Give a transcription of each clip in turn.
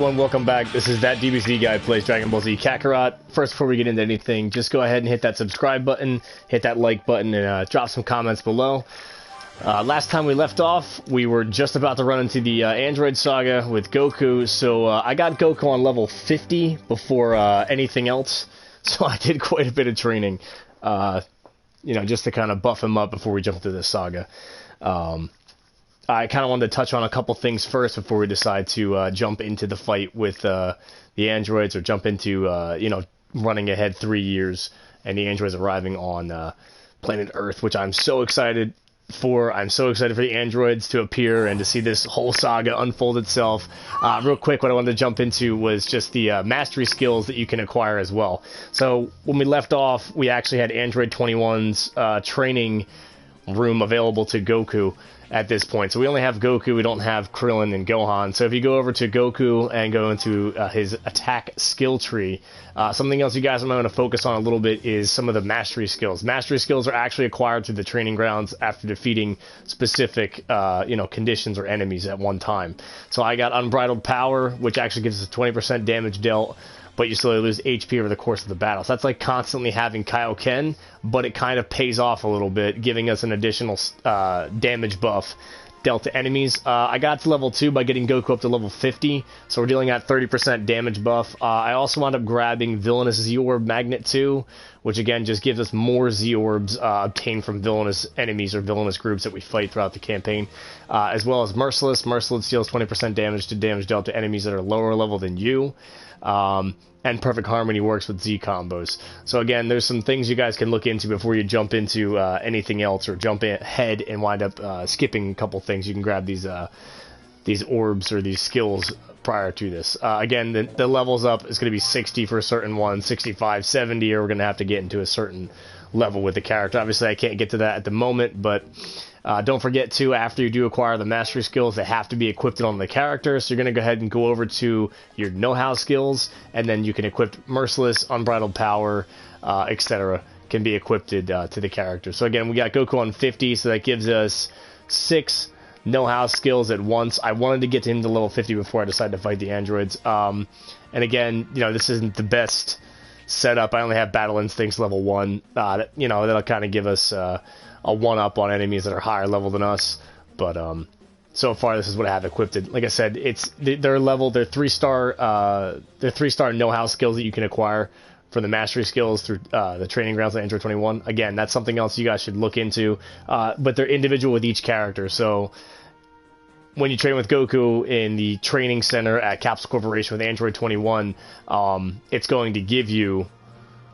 Everyone, welcome back. This is that DBZ guy who plays Dragon Ball Z Kakarot. First, before we get into anything, just go ahead and hit that subscribe button, hit that like button, and drop some comments below. Last time we left off, we were just about to run into the Android saga with Goku, so I got Goku on level 50 before anything else, so I did quite a bit of training, just to kind of buff him up before we jump into this saga. I kind of wanted to touch on a couple things first before we decide to jump into the fight with the androids, or jump into, running ahead 3 years and the androids arriving on planet Earth, which I'm so excited for. I'm so excited for the androids to appear and to see this whole saga unfold itself. Real quick, what I wanted to jump into was just the mastery skills that you can acquire as well. So when we left off, we actually had Android 21's training room available to Goku at this point. So we only have Goku, we don't have Krillin and Gohan. So if you go over to Goku and go into his attack skill tree, something else you guys might want to focus on a little bit is some of the mastery skills. Mastery skills are actually acquired through the training grounds after defeating specific conditions or enemies at one time. So I got Unbridled Power, which actually gives us 20% damage dealt, but you slowly lose HP over the course of the battle. So that's like constantly having Kaioken, but it kind of pays off a little bit, giving us an additional damage buff dealt to enemies. I got to level 2 by getting Goku up to level 50, so we're dealing at 30% damage buff. I also wound up grabbing Villainous Z-Orb Magnet 2, which again just gives us more Z-Orbs obtained from villainous enemies or villainous groups that we fight throughout the campaign, as well as Merciless. Merciless deals 20% damage dealt to enemies that are lower level than you. And Perfect Harmony works with Z combos. So again, there's some things you guys can look into before you jump into anything else, or jump ahead and wind up skipping a couple things. You can grab these orbs or these skills prior to this. Again, the levels up is going to be 60 for a certain one, 65, 70, or we're going to have to get into a certain level with the character. Obviously, I can't get to that at the moment, but don't forget to, after you do acquire the mastery skills, they have to be equipped on the character. So you're going to go ahead and go over to your know-how skills, and then you can equip Merciless, Unbridled Power, etc. can be equipped to the character. So again, we got Goku on 50, so that gives us 6 know-how skills at once. I wanted to get to him to level 50 before I decided to fight the androids. And again, this isn't the best setup. I only have Battle Instincts level 1. That'll kind of give us a 1-up on enemies that are higher level than us. But so far, this is what I have equipped. Like I said, they're 3-star know-how skills that you can acquire for the mastery skills through the training grounds on Android 21. Again, that's something else you guys should look into. But they're individual with each character. So when you train with Goku in the training center at Capsule Corporation with Android 21, it's going to give you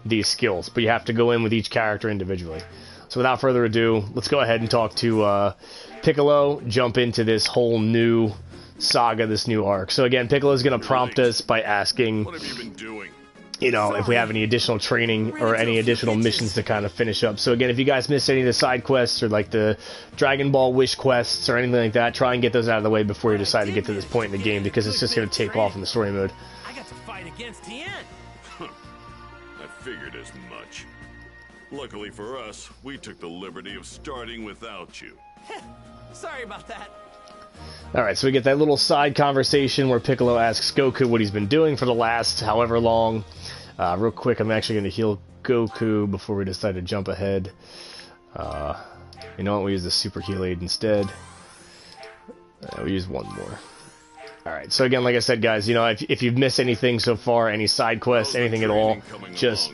these skills, but you have to go in with each character individually. So without further ado, let's go ahead and talk to Piccolo, jump into this whole new saga, this new arc. So again, Piccolo is going to prompt us by asking, what have you been doing? If we have any additional training or any additional missions to kind of finish up. So again, if you guys missed any of the side quests or like the Dragon Ball wish quests or anything like that, try and get those out of the way before you decide to get to this point in the game, because it's just going to take off in the story mode. I got to fight against Tien. I figured as much. Luckily for us, we took the liberty of starting without you. Sorry about that. Alright, so we get that little side conversation where Piccolo asks Goku what he's been doing for the last however long. Real quick, I'm actually going to heal Goku before we decide to jump ahead. You know what, we use the Super Heal Aid instead. We use one more. Alright, so again, like I said, guys, if you've missed anything so far, any side quests, anything at all, just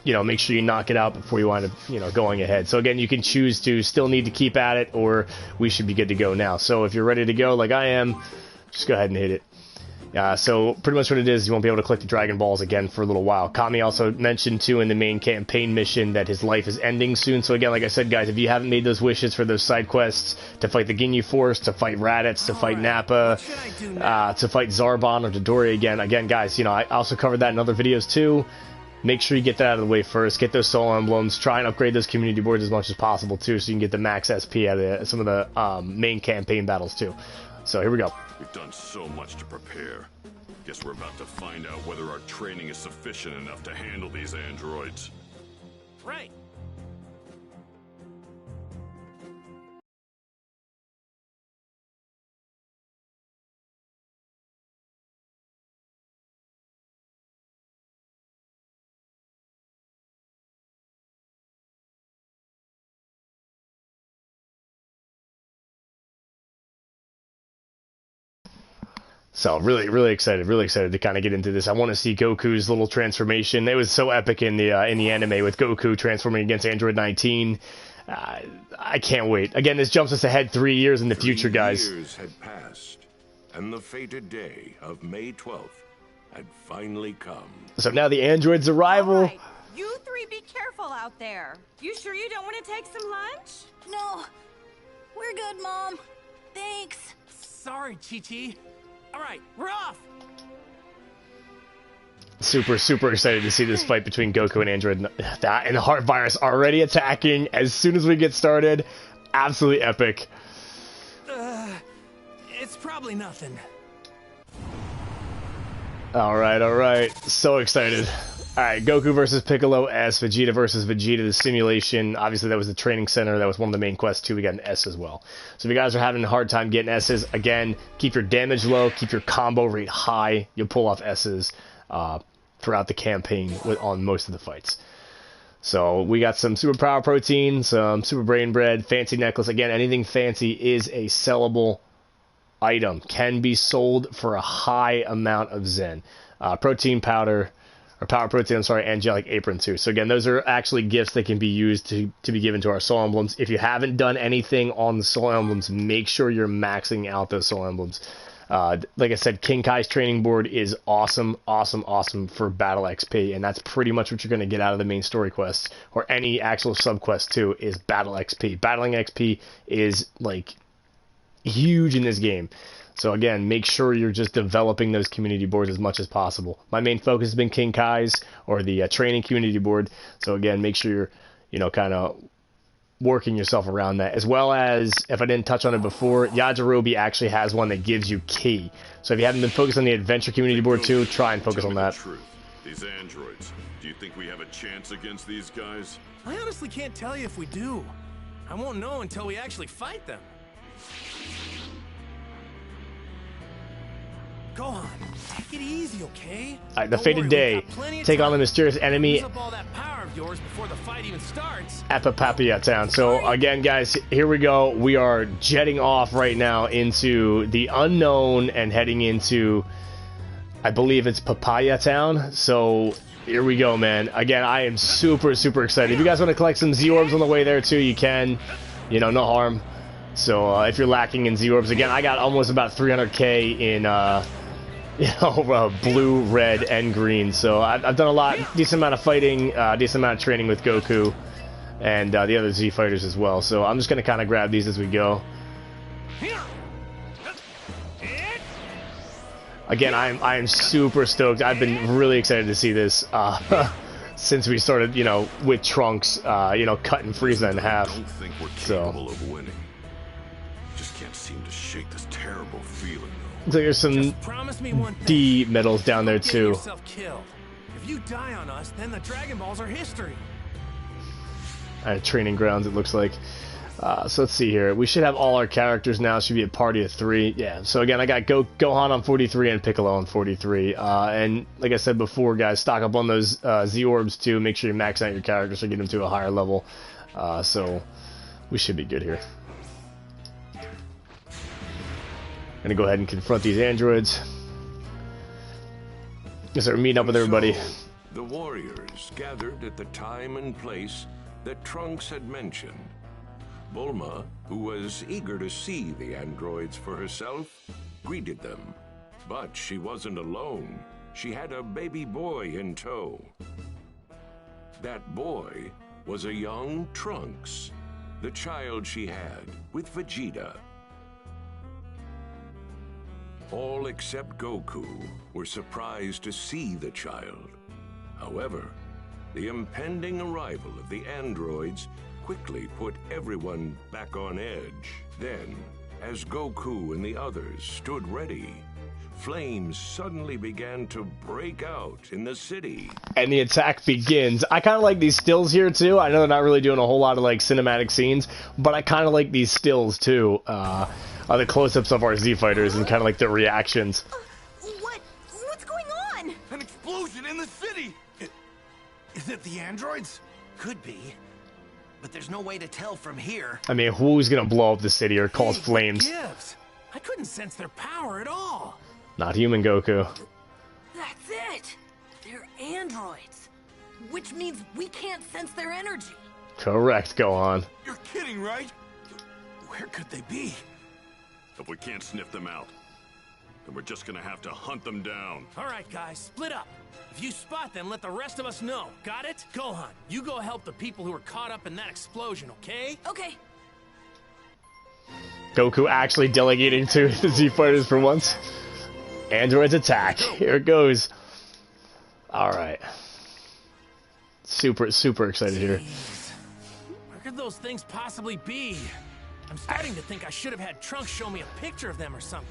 make sure you knock it out before you wind up, going ahead. So again, you can choose to still need to keep at it, or we should be good to go now. So if you're ready to go, like I am, just go ahead and hit it. So pretty much what it is, you won't be able to collect the Dragon Balls again for a little while. Kami also mentioned, too, in the main campaign mission that his life is ending soon. So again, like I said, guys, if you haven't made those wishes for those side quests, to fight the Ginyu Force, to fight Raditz, to fight Nappa, to fight Zarbon or Dodori again, guys, I also covered that in other videos, too. Make sure you get that out of the way first. Get those soul emblems. Try and upgrade those community boards as much as possible, too, so you can get the max SP out of some of the main campaign battles, too. So here we go. We've done so much to prepare. Guess we're about to find out whether our training is sufficient enough to handle these androids. Right. So really excited to kind of get into this. I want to see Goku's little transformation. It was so epic in the anime with Goku transforming against Android 19. I can't wait. Again, this jumps us ahead 3 years in the future, guys. 3 years had passed, and the fated day of May 12th had finally come. So now the android's arrival. All right, you three be careful out there. You sure you don't want to take some lunch? No, we're good, Mom. Thanks. Sorry, Chi-Chi. All right, we're off. Super excited to see this fight between Goku and Android. That and the Heart Virus already attacking as soon as we get started. Absolutely epic. It's probably nothing. All right. So excited. All right, Goku versus Piccolo S, Vegeta versus Vegeta, the simulation. Obviously, that was the training center. That was one of the main quests, too. We got an S as well. So if you guys are having a hard time getting S's, again, keep your damage low, keep your combo rate high. You'll pull off S's throughout the campaign on most of the fights. So we got some super power protein, some super brain bread, fancy necklace. Again, anything fancy is a sellable item. Can be sold for a high amount of Zen. Protein powder... or power protein, I'm sorry, angelic apron too. So again, those are actually gifts that can be used to be given to our soul emblems. If you haven't done anything on the soul emblems, make sure you're maxing out those soul emblems. Like I said, King Kai's training board is awesome for battle XP, and that's pretty much what you're going to get out of the main story quests, or any actual sub-quest too, is battle XP. Battling XP is like huge in this game. So again, make sure you're just developing those community boards as much as possible. My main focus has been King Kai's, or the training community board. So again, make sure you're, kind of working yourself around that. As well as, if I didn't touch on it before, Yajirobe actually has one that gives you key. So if you haven't been focused on the adventure community board too, try and focus on that. These androids, do you think we have a chance against these guys? I honestly can't tell you if we do. I won't know until we actually fight them. Go on, take it easy, okay? Alright, the fated day. Take on the mysterious enemy use up all that power of yours before the fight even starts. at Papapia Town. So again, guys, here we go. We are jetting off right now into the unknown and heading into, I believe it's Papaya Town. So here we go, man. Again, I am super excited. If you guys want to collect some Z-Orbs on the way there too, you can. No harm. So if you're lacking in Z-Orbs, again, I got almost about 300k in blue, red, and green. So I've done a lot, decent amount of fighting, decent amount of training with Goku and the other ZFighters as well. So I'm just going to kind of grab these as we go. Again, I am super stoked. I've been really excited to see this since we started, with Trunks, cutting Frieza in half. I don't think we're capable of winning. Just can't seem to shake this terrible feeling. So there's some D medals down there too. If you die on us, then the Dragon Balls are history. Training grounds, it looks like. So let's see here. We should have all our characters now. Should be a party of 3. Yeah. So again, I got Gohan on 43 and Piccolo on 43. And like I said before, guys, stock up on those Z-Orbs too. Make sure you max out your characters to get them to a higher level. So we should be good here. Gonna go ahead and confront these androids. Yes, we're meeting up with everybody. So, the warriors gathered at the time and place that Trunks had mentioned. Bulma, who was eager to see the androids for herself, greeted them. But she wasn't alone. She had a baby boy in tow. That boy was a young Trunks, the child she had with Vegeta. All except Goku were surprised to see the child. However, the impending arrival of the androids quickly put everyone back on edge. Then, as Goku and the others stood ready, flames suddenly began to break out in the city. And the attack begins. I kind of like these stills here too. I know they're not really doing a whole lot of cinematic scenes, but I kind of like these stills too. The close-ups of our Z-Fighters and kind of their reactions. What's going on? An explosion in the city! Is it the androids? Could be. But there's no way to tell from here. I mean, who's gonna blow up the city or cause flames? Gives. I couldn't sense their power at all. Not human Goku. That's it! They're androids. Which means we can't sense their energy. Correct, Gohan. You're kidding, right? Where could they be? If we can't sniff them out, then we're just gonna have to hunt them down. All right, guys, split up. If you spot them, let the rest of us know. Got it? Gohan, you go help the people who were caught up in that explosion, okay? Okay. Goku actually delegating to the ZFighters for once. Androids attack. Here it goes. Alright. Super excited here. Where could those things possibly be? I'm starting to think I should have had Trunks show me a picture of them or something.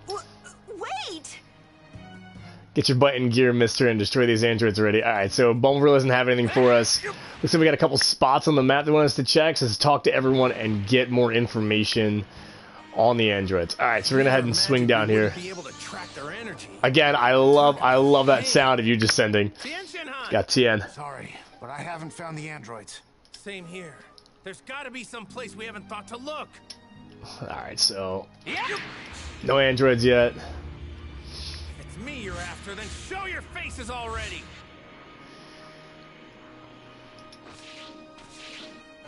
Wait! Get your butt in gear, mister, and destroy these androids already. Alright, so Bulma doesn't have anything for us. Looks like we got a couple spots on the map they want us to check, so let's talk to everyone and get more information on the androids. Alright, so we're gonna head and swing down here. Again, I love that sound of you descending. Got Tien. Sorry, but I haven't found the androids. Same here. There's gotta be some place we haven't thought to look. Alright, so no androids yet. If it's me you're after, then show your faces already.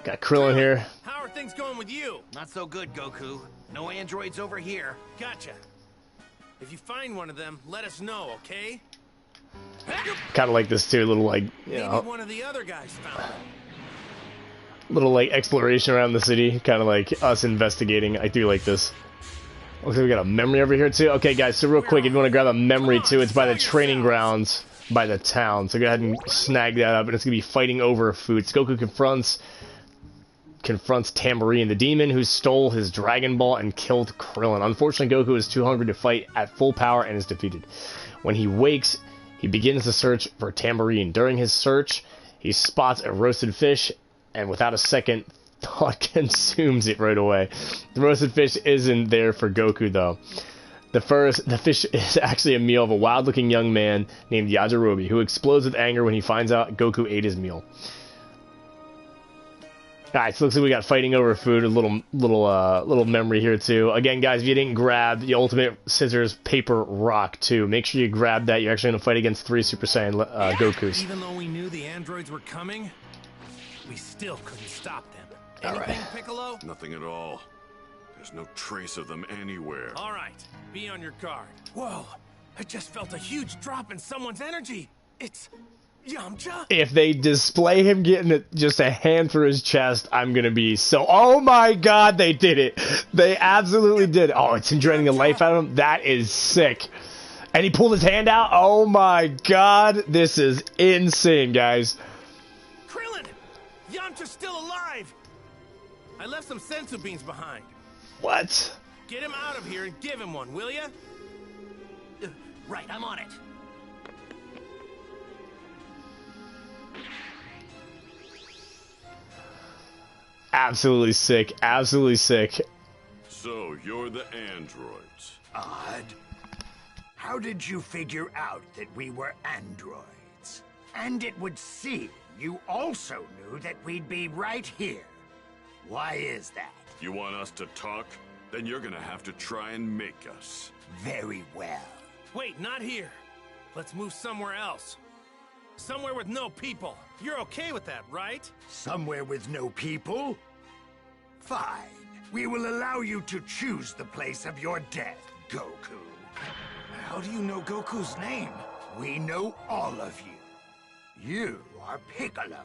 Got Krillin here. How are things going with you? Not so good, Goku. No androids over here. Gotcha. If you find one of them, let us know, okay? Kind of like this too, little like, you know, Maybe one of the other guys found them. little like exploration around the city, kind of like us investigating. I do like this. Looks like we got a memory over here too. Okay, guys, so real quick, if you want to grab a memory too, it's by the training grounds by the town. So go ahead and snag that up, and it's gonna be fighting over food. So Goku confronts Tambourine, the demon who stole his Dragon Ball and killed Krillin. Unfortunately, Goku is too hungry to fight at full power and is defeated. When he wakes, he begins to search for Tambourine. During his search, he spots a roasted fish, and without a second thought, consumes it right away. The roasted fish isn't there for Goku, though. The fish is actually a meal of a wild-looking young man named Yajirobe, who explodes with anger when he finds out Goku ate his meal. Alright, so looks like we got fighting over food, a little memory here too. Again, guys, if you didn't grab the ultimate scissors, paper, rock too, make sure you grab that. You're actually going to fight against 3 Super Saiyan Gokus. Even though we knew the androids were coming, we still couldn't stop them. Anything, Piccolo? Nothing at all. There's no trace of them anywhere. All right, be on your guard. Whoa, I just felt a huge drop in someone's energy. It's Yamcha? If they display him getting just a hand through his chest, I'm gonna be so... Oh my god, they did it! They absolutely did it. Oh, it's him draining the life out of him? That is sick. And he pulled his hand out? Oh my god, this is insane, guys. Krillin! Yamcha's still alive! I left some sensu beans behind. What? Get him out of here and give him one, will ya? Right, I'm on it. Absolutely sick. Absolutely sick. So, you're the androids. Odd. How did you figure out that we were androids? And it would seem you also knew that we'd be right here. Why is that? You want us to talk? Then you're gonna have to try and make us. Very well. Wait, not here. Let's move somewhere else. Somewhere with no people. You're okay with that, right? Somewhere with no people? Fine. We will allow you to choose the place of your death, Goku. How do you know Goku's name? We know all of you. You are Piccolo.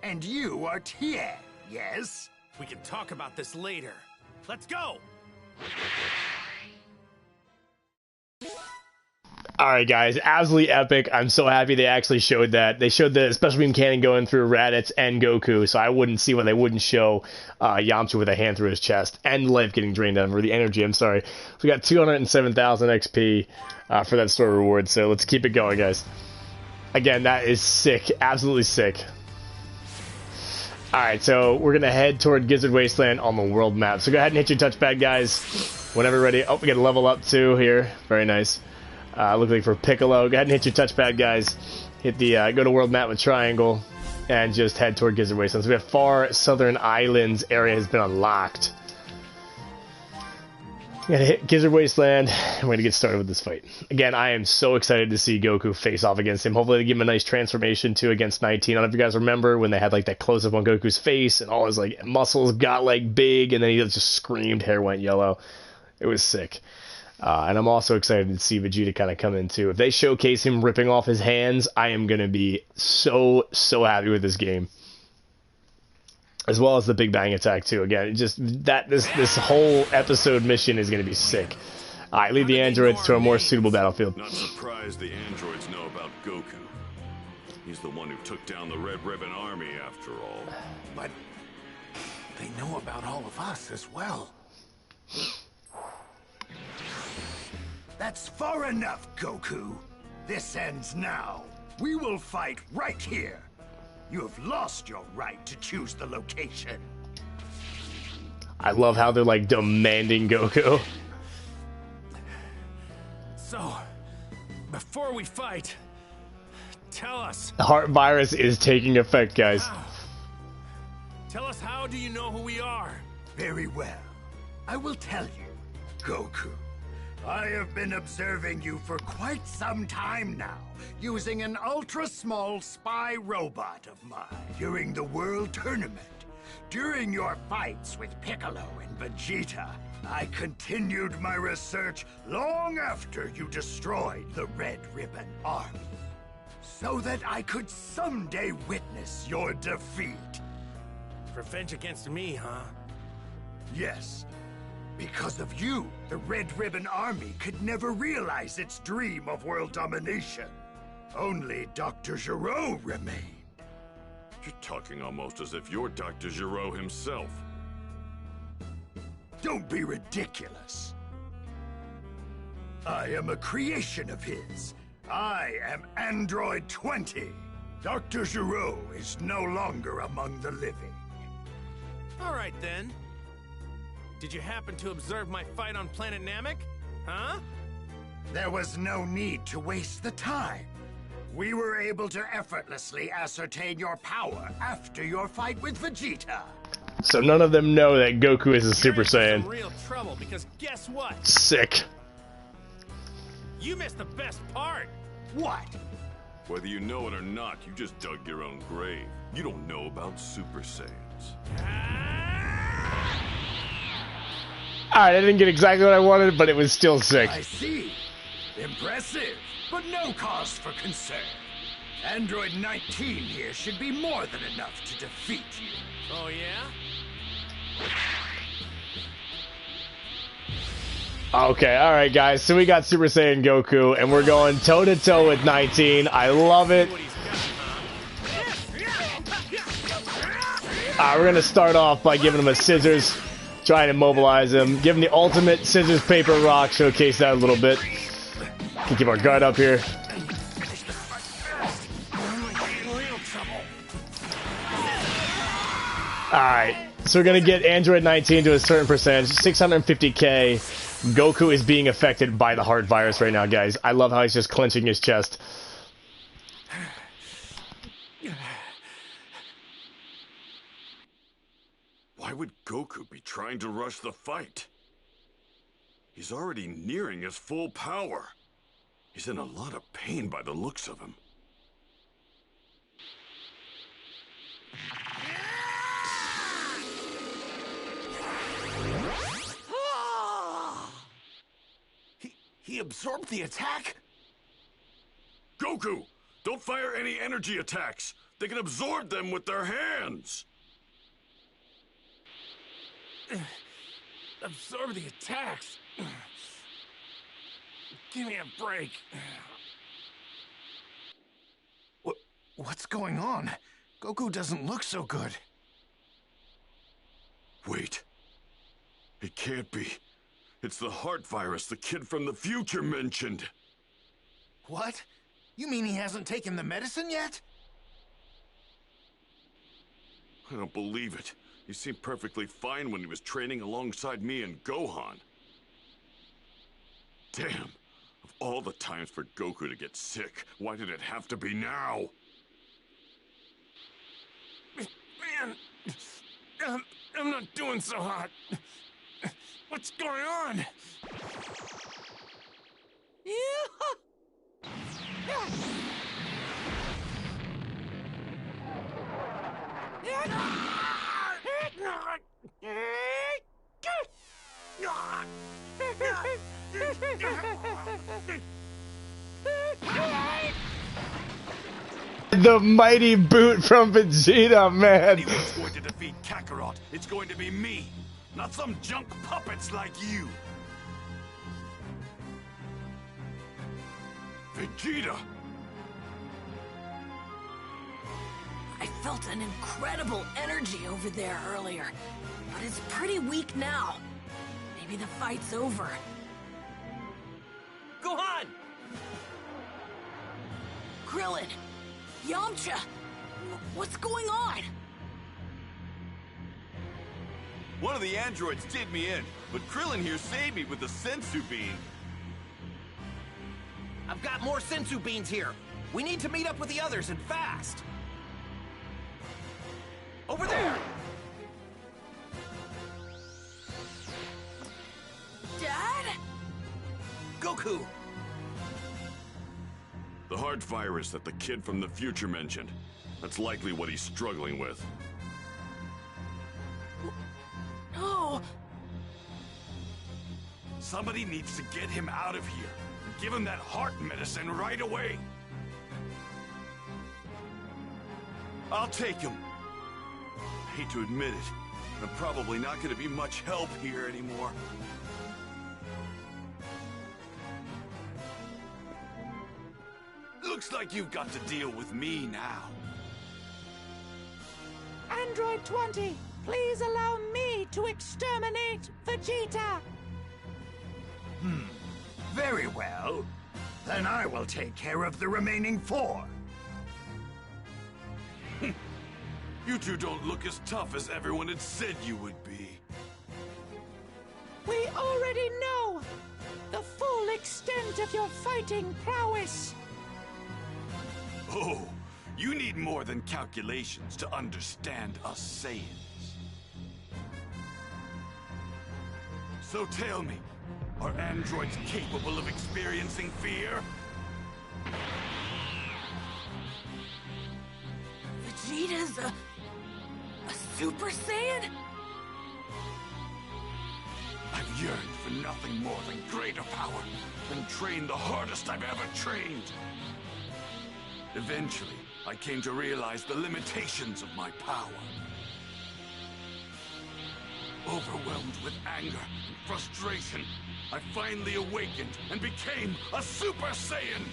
And you are Tien, yes? We can talk about this later. Let's go! Alright guys, absolutely epic. I'm so happy they actually showed that. They showed the special beam cannon going through Raditz and Goku, so I wouldn't see why they wouldn't show Yamcha with a hand through his chest and life getting drained out of him, or the energy, I'm sorry. We got 207,000 XP for that story reward, so let's keep it going, guys. Again, that is sick. Absolutely sick. Alright, so we're going to head toward Gizzard Wasteland on the world map. So go ahead and hit your touchpad, guys, whenever ready. Oh, we got to level up too here. Very nice. Looks like for Piccolo. Go ahead and hit your touchpad, guys. Hit the go to world map with triangle and just head toward Gizzard Wasteland. So we have Far Southern Islands area has been unlocked. We're gonna hit Gizzard Wasteland, and we're gonna get started with this fight. Again, I am so excited to see Goku face off against him. Hopefully they give him a nice transformation too against 19. I don't know if you guys remember when they had like that close-up on Goku's face and all his like muscles got like big, and then he just screamed, hair went yellow. It was sick. And I'm also excited to see Vegeta kind of come in too. If they showcase him ripping off his hands, I am gonna be so happy with this game. As well as the Big Bang attack too. Again, just that this whole episode mission is going to be sick. All right, lead the androids to a more suitable battlefield. Not surprised the androids know about Goku. He's the one who took down the Red Ribbon Army, after all. But they know about all of us as well. That's far enough, Goku. This ends now. We will fight right here. You have lost your right to choose the location. I love how they're like demanding Goku. So, before we fight, tell us. The heart virus is taking effect, guys. How? Tell us, how do you know who we are? Very well. I will tell you, Goku. I have been observing you for quite some time now, using an ultra-small spy robot of mine during the World Tournament. During your fights with Piccolo and Vegeta, I continued my research long after you destroyed the Red Ribbon Army, so that I could someday witness your defeat. Revenge against me, huh? Yes. Because of you, the Red Ribbon Army could never realize its dream of world domination. Only Dr. Gero remained. You're talking almost as if you're Dr. Gero himself. Don't be ridiculous. I am a creation of his. I am Android 20. Dr. Gero is no longer among the living. All right, then. Did you happen to observe my fight on planet Namek? Huh? There was no need to waste the time. We were able to effortlessly ascertain your power after your fight with Vegeta. So none of them know that Goku is a Super Saiyan. Some real trouble, because guess what? Sick. You missed the best part. What? Whether you know it or not, you just dug your own grave. You don't know about Super Saiyans. Alright, I didn't get exactly what I wanted, but it was still sick. I see. Impressive, but no cause for concern. Android 19 here should be more than enough to defeat you. Oh, yeah? Okay, alright guys, so we got Super Saiyan Goku, and we're going toe-to-toe with 19. I love it. We're going to start off by giving him a scissors. Trying to mobilize him. Give him the ultimate scissors, paper, rock. Showcase that a little bit. Can keep our guard up here. Alright. So we're going to get Android 19 to a certain percentage. 650k. Goku is being affected by the heart virus right now, guys. I love how he's just clenching his chest. Why would Goku be trying to rush the fight? He's already nearing his full power. He's in a lot of pain by the looks of him. He absorbed the attack? Goku! Don't fire any energy attacks! They can absorb them with their hands! Absorb the attacks. Give me a break. What's going on? Goku doesn't look so good. Wait. It can't be. It's the heart virus the kid from the future mentioned. What? You mean he hasn't taken the medicine yet? I don't believe it. He seemed perfectly fine when he was training alongside me and Gohan. Damn. Of all the times for Goku to get sick, why did it have to be now? Man, I'm not doing so hot. What's going on? The mighty boot from Vegeta, man. Anyone's going to defeat Kakarot, it's going to be me, not some junk puppets like you. Vegeta! I felt an incredible energy over there earlier, but it's pretty weak now. Maybe the fight's over. Gohan! Krillin! Yamcha! What's going on? One of the androids did me in, but Krillin here saved me with the sensu bean. I've got more sensu beans here. We need to meet up with the others and fast. Over there! Dad? Goku! The heart virus that the kid from the future mentioned. That's likely what he's struggling with. No. Somebody needs to get him out of here and give him that heart medicine right away. I'll take him. I hate to admit it, but I'm probably not going to be much help here anymore. Looks like you've got to deal with me now. Android 20, please allow me to exterminate Vegeta. Very well. Then I will take care of the remaining 4. You two don't look as tough as everyone had said you would be. We already know the full extent of your fighting prowess. Oh, you need more than calculations to understand us Saiyans. So tell me, are androids capable of experiencing fear? Vegeta's a Super Saiyan? I've yearned for nothing more than greater power, and trained the hardest I've ever trained. Eventually, I came to realize the limitations of my power. Overwhelmed with anger and frustration, I finally awakened and became a Super Saiyan!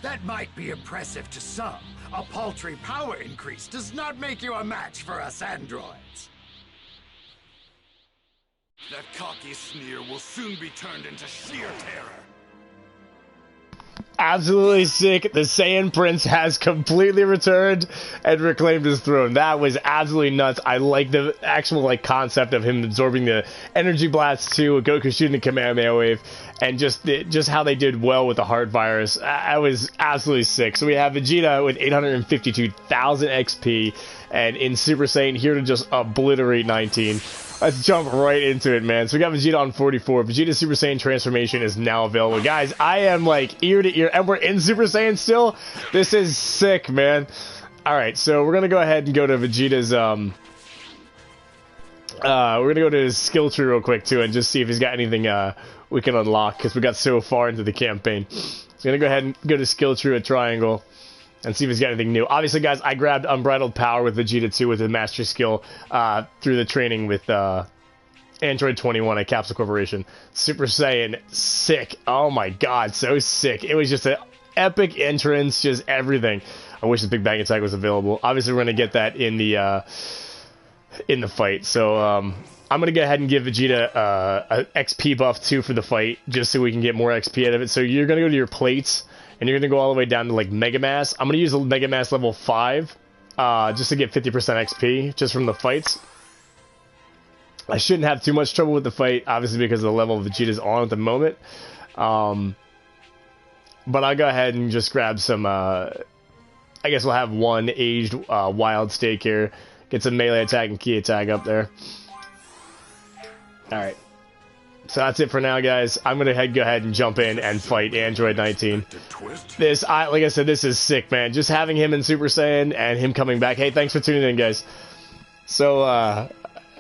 That might be impressive to some. A paltry power increase does not make you a match for us androids. That cocky sneer will soon be turned into sheer terror. Absolutely sick. The Saiyan Prince has completely returned and reclaimed his throne. That was absolutely nuts. I like the actual concept of him absorbing the energy blast too, Goku shooting the Kamehameha wave, and just how they did well with the heart virus. I was absolutely sick. So we have Vegeta with 852,000 XP, and in Super Saiyan here to just obliterate 19. Let's jump right into it, man. So we got Vegeta on 44. Vegeta's Super Saiyan transformation is now available. Guys, I am ear to ear, and we're in Super Saiyan still. This is sick, man. Alright, so we're gonna go ahead and go to Vegeta's, we're gonna go to his skill tree real quick, too, and just see if he's got anything, we can unlock, because we got so far into the campaign. So I'm gonna go ahead and go to skill tree at Triangle and see if he's got anything new. Obviously, guys, I grabbed Unbridled Power with Vegeta 2 with the Master Skill through the training with Android 21 at Capsule Corporation. Super Saiyan, sick. Oh my god, so sick. It was just an epic entrance, just everything. I wish the Big Bang Attack was available. Obviously, we're going to get that in the fight. So, I'm going to go ahead and give Vegeta a XP buff, too, for the fight, just so we can get more XP out of it. So you're going to go to your plates, and you're going to go all the way down to, Mega Mass. I'm going to use a Mega Mass level 5, just to get 50% XP, just from the fights. I shouldn't have too much trouble with the fight, obviously, because of the level Vegeta's on at the moment. But I'll go ahead and just grab some, I guess we'll have one aged Wild Steak here. Get some melee attack and key attack up there. Alright. So that's it for now, guys. I'm gonna go ahead and jump in and fight Android 19. This, like I said, this is sick, man. Just having him in Super Saiyan and him coming back. Hey, thanks for tuning in, guys. So,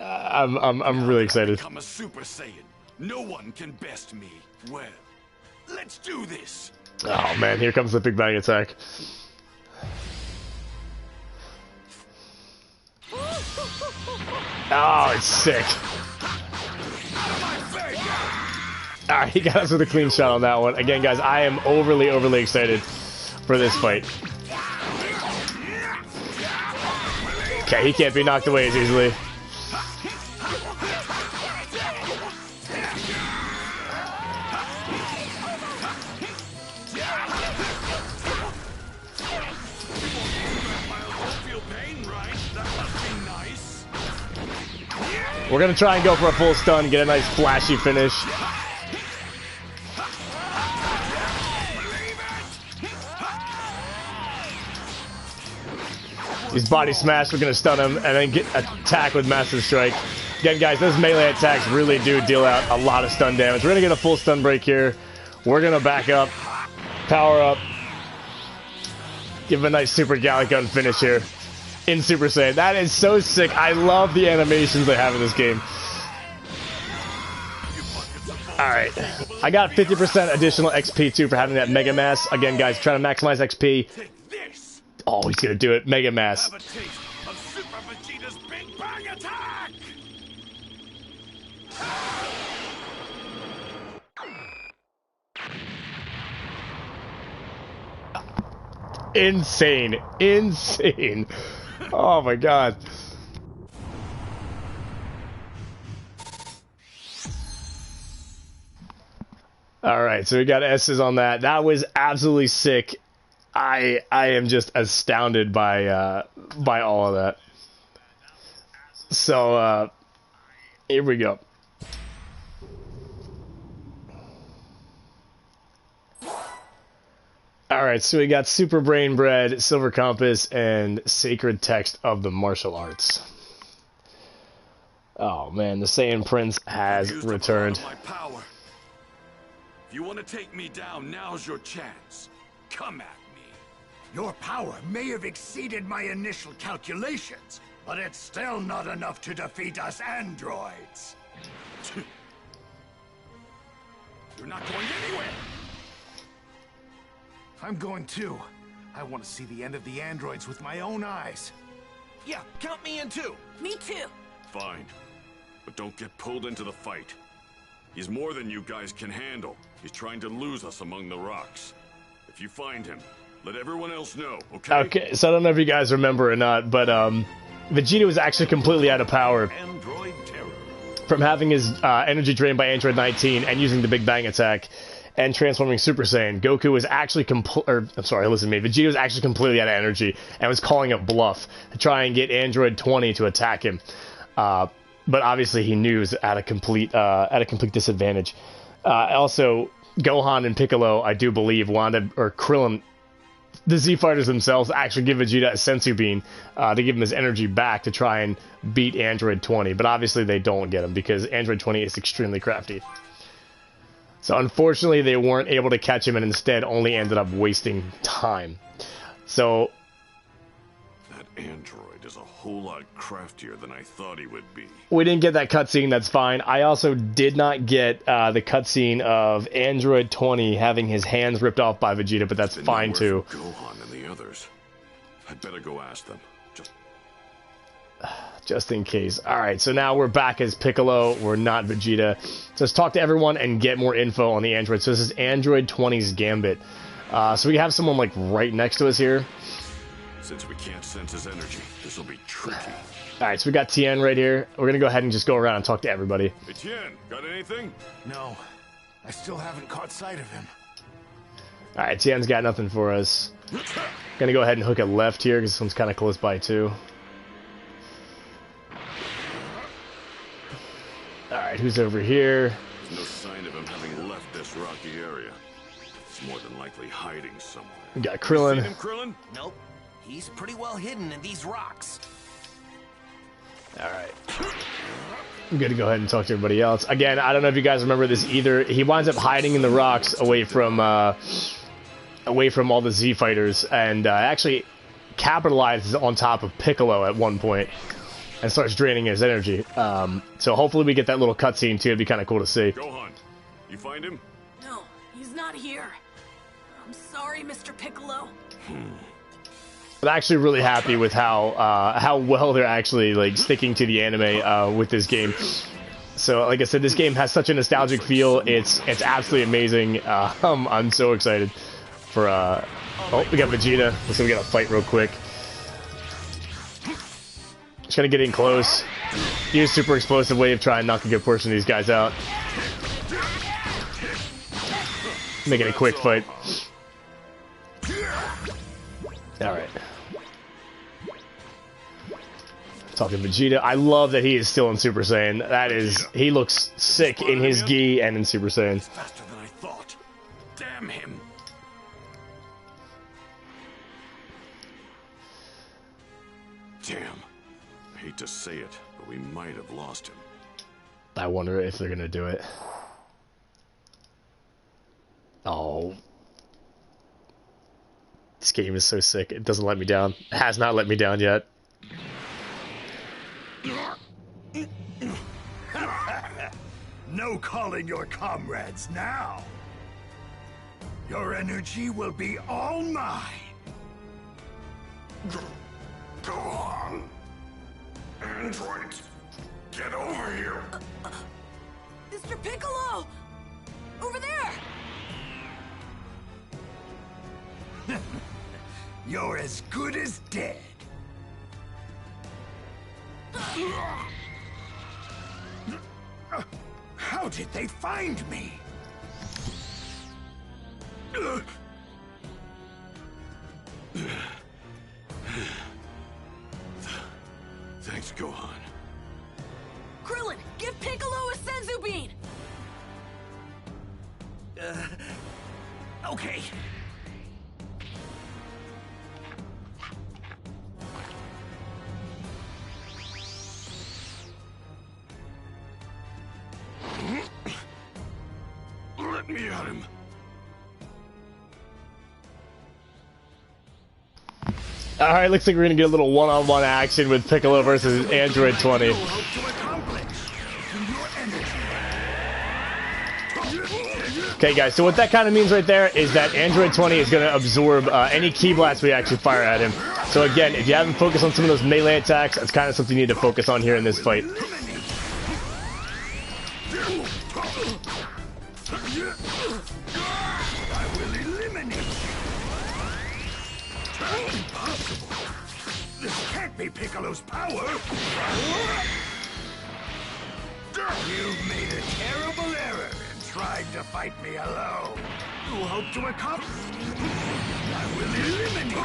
I'm really excited. Become a Super Saiyan. No one can best me. Well, let's do this. Oh man, here comes the Big Bang attack. Oh, it's sick. Alright, he got us with a clean shot on that one. Again, guys, I am overly excited for this fight. Okay, he can't be knocked away as easily. We're gonna try and go for a full stun, get a nice flashy finish. He's body smashed, we're gonna stun him, and then get attack with Massive Strike. Again, guys, those melee attacks really do deal out a lot of stun damage. We're gonna get a full stun break here. We're gonna back up, power up, give him a nice Super Gallic Gun finish here in Super Saiyan. That is so sick. I love the animations they have in this game. Alright, I got 50% additional XP too for having that Mega Mass. Again, guys, trying to maximize XP. Oh, he's gonna do it. Mega Mass. Have a taste of Super Vegeta's Big Bang attack! Insane. Insane. Oh my god. Alright, so we got S's on that. That was absolutely sick. I am just astounded by all of that. So here we go. Alright, so we got Super Brain Bread, Silver Compass, and Sacred Text of the Martial Arts. Oh man, the Saiyan Prince has returned. If you want to take me down, now's your chance. Come at me. Your power may have exceeded my initial calculations, but it's still not enough to defeat us androids. You're not going anywhere. I'm going too. I want to see the end of the androids with my own eyes. Yeah, count me in too. Me too. Fine. But don't get pulled into the fight. He's more than you guys can handle. He's trying to lose us among the rocks. If you find him, let everyone else know, okay? Okay, so I don't know if you guys remember or not, but Vegeta was actually completely out of power Android terror. from having his energy drained by Android 19 and using the Big Bang attack and transforming Super Saiyan. Goku was actually Vegeta was actually completely out of energy and was calling a bluff to try and get Android 20 to attack him. But obviously he knew he was at a complete disadvantage. Also, Gohan and Piccolo, I do believe, Krillin, the ZFighters themselves, actually give Vegeta a sensu bean to give him his energy back to try and beat Android 20. But obviously they don't get him because Android 20 is extremely crafty. So unfortunately they weren't able to catch him and instead only ended up wasting time. So That android is a whole lot craftier than I thought he would be. we didn't get that cutscene, that's fine. I also did not get the cutscene of Android 20 having his hands ripped off by Vegeta, but that's fine too. Gohan and the others. I'd better go ask them. Just in case. Alright, so now we're back as Piccolo. We're not Vegeta. So let's talk to everyone and get more info on the android. So this is Android 20's Gambit. So we have someone like right next to us here. Since we can't sense his energy, this will be tricky. Alright, so we got Tien right here. We're gonna go ahead and just go around and talk to everybody. Hey, Tien, got anything? No, I still haven't caught sight of him. Alright, Tien's got nothing for us. Gonna go ahead and hook it left here because this one's kind of close by too. Alright, who's over here? There's no sign of him having left this rocky area. He's more than likely hiding somewhere. We got Krillin. You seen him, Krillin? Nope. He's pretty well hidden in these rocks. Alright. I'm gonna go ahead and talk to everybody else. Again, I don't know if you guys remember this either. He winds up hiding in the rocks away from all the ZFighters, and actually capitalizes on top of Piccolo at one point and starts draining his energy. So hopefully we get that little cutscene too. It'd be kind of cool to see. Gohan, you find him? No, he's not here. I'm sorry, Mr. Piccolo. I'm actually really happy with how well they're actually like sticking to the anime with this game. So, like I said, this game has such a nostalgic feel. It's absolutely amazing. I'm so excited for. Oh, we got Vegeta. So we got to fight real quick. Just gonna get in close. Use super explosive wave. Try and knock a good portion of these guys out. Make it a quick fight. Alright. Talking Vegeta. I love that he is still in Super Saiyan. That is, he looks sick in his gi and in Super Saiyan. Faster than I thought. Damn him. Damn. I hate to say it, but we might have lost him. I wonder if they're gonna do it. Oh. This game is so sick. It doesn't let me down. It has not let me down yet. No calling your comrades now. Your energy will be all mine. Go on. Androids, get over here. Mr. Piccolo! Over there! You're as good as dead. How did they find me? Thanks, Gohan. Krillin, give Piccolo a Senzu Bean! Okay. Let me at him. Alright, looks like we're gonna get a little one-on-one action with Piccolo versus Android 20. Okay guys, so what that kind of means right there is that Android 20 is going to absorb any ki blasts we actually fire at him. So again, if you haven't focused on some of those melee attacks, that's kind of something you need to focus on here in this fight. I will eliminate you. Impossible. This can't be Piccolo's power. You've made a terrible error in trying to fight me alone. You hope to accomplish. I will eliminate you.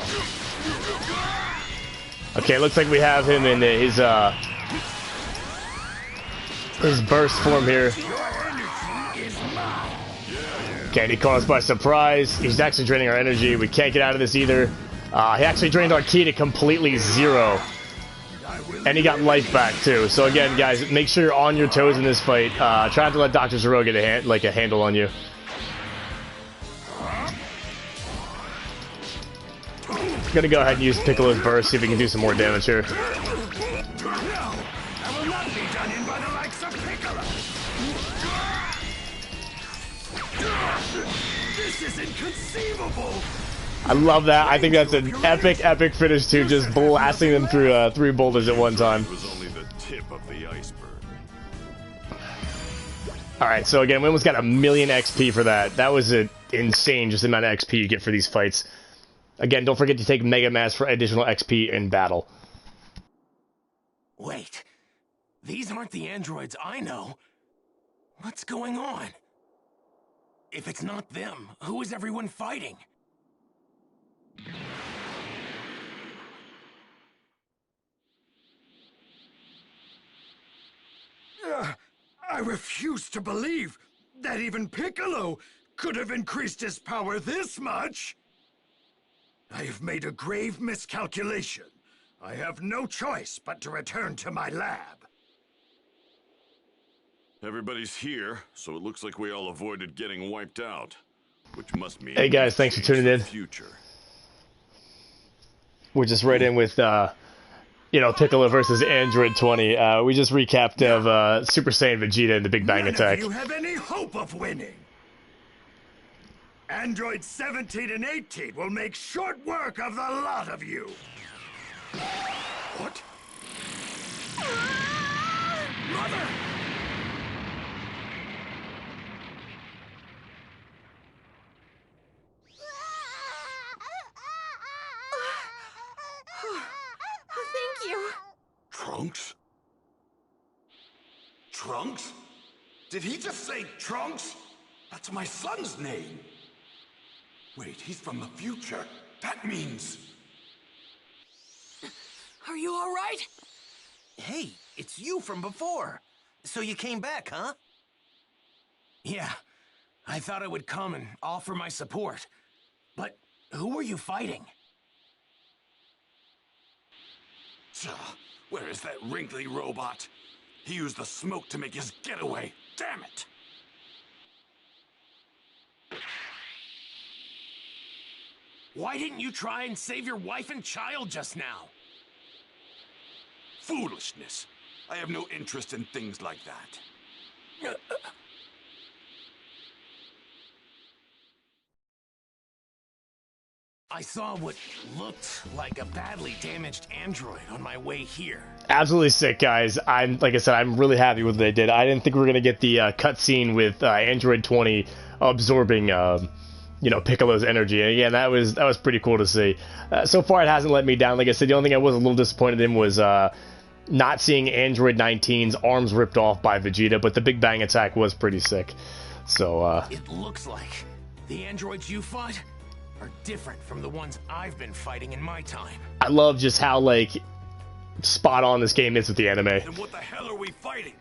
Okay, looks like we have him in his burst form here. Okay, and he caught us by surprise. He's actually draining our energy. We can't get out of this either. He actually drained our ki to completely zero. And he got life back too. So again, guys, make sure you're on your toes in this fight. Try not to let Dr. Zero get a handle on you. Gonna go ahead and use Piccolo's burst, see if we can do some more damage here. No, I will not be done in by the likes of Piccolo. This is inconceivable. I love that. I think that's an epic finish too, just blasting them through 3 boulders at one time. It was only the tip of the iceberg. Alright, so again, we almost got 1,000,000 XP for that. That was an insane just amount of XP you get for these fights. Again, don't forget to take Mega Mass for additional XP in battle. Wait, these aren't the androids I know. What's going on? If it's not them, who is everyone fighting? I refuse to believe that even Piccolo could have increased his power this much. I have made a grave miscalculation. I have no choice but to return to my lab. Everybody's here, so it looks like we all avoided getting wiped out. Which must mean... Hey guys, thanks for tuning in. Future. We're just right in with, you know, Piccolo versus Android 20. We just recapped of Super Saiyan Vegeta and the Big Bang Attack. None of you have any hope of winning. Android 17 and 18 will make short work of the lot of you. What? Mother! Thank you. Trunks? Trunks? Did he just say Trunks? That's my son's name. Wait, he's from the future. That means... Are you all right? Hey, it's you from before. So you came back, huh? Yeah, I thought I would come and offer my support. But who were you fighting? Where is that wrinkly robot? He used the smoke to make his getaway. Damn it! Why didn't you try and save your wife and child just now? Foolishness. I have no interest in things like that. I saw what looked like a badly damaged android on my way here. Absolutely sick, guys. Like I said, I'm really happy with what they did. I didn't think we were gonna get the cutscene with Android 20 absorbing, you know, Piccolo's energy. And again, that was pretty cool to see. So far, it hasn't let me down. Like I said, the only thing I was a little disappointed in was not seeing Android 19's arms ripped off by Vegeta. But the Big Bang Attack was pretty sick. So it looks like the androids you fought are different from the ones I've been fighting in my time. I love just how, like, spot on this game is with the anime. And what the hell are we fighting?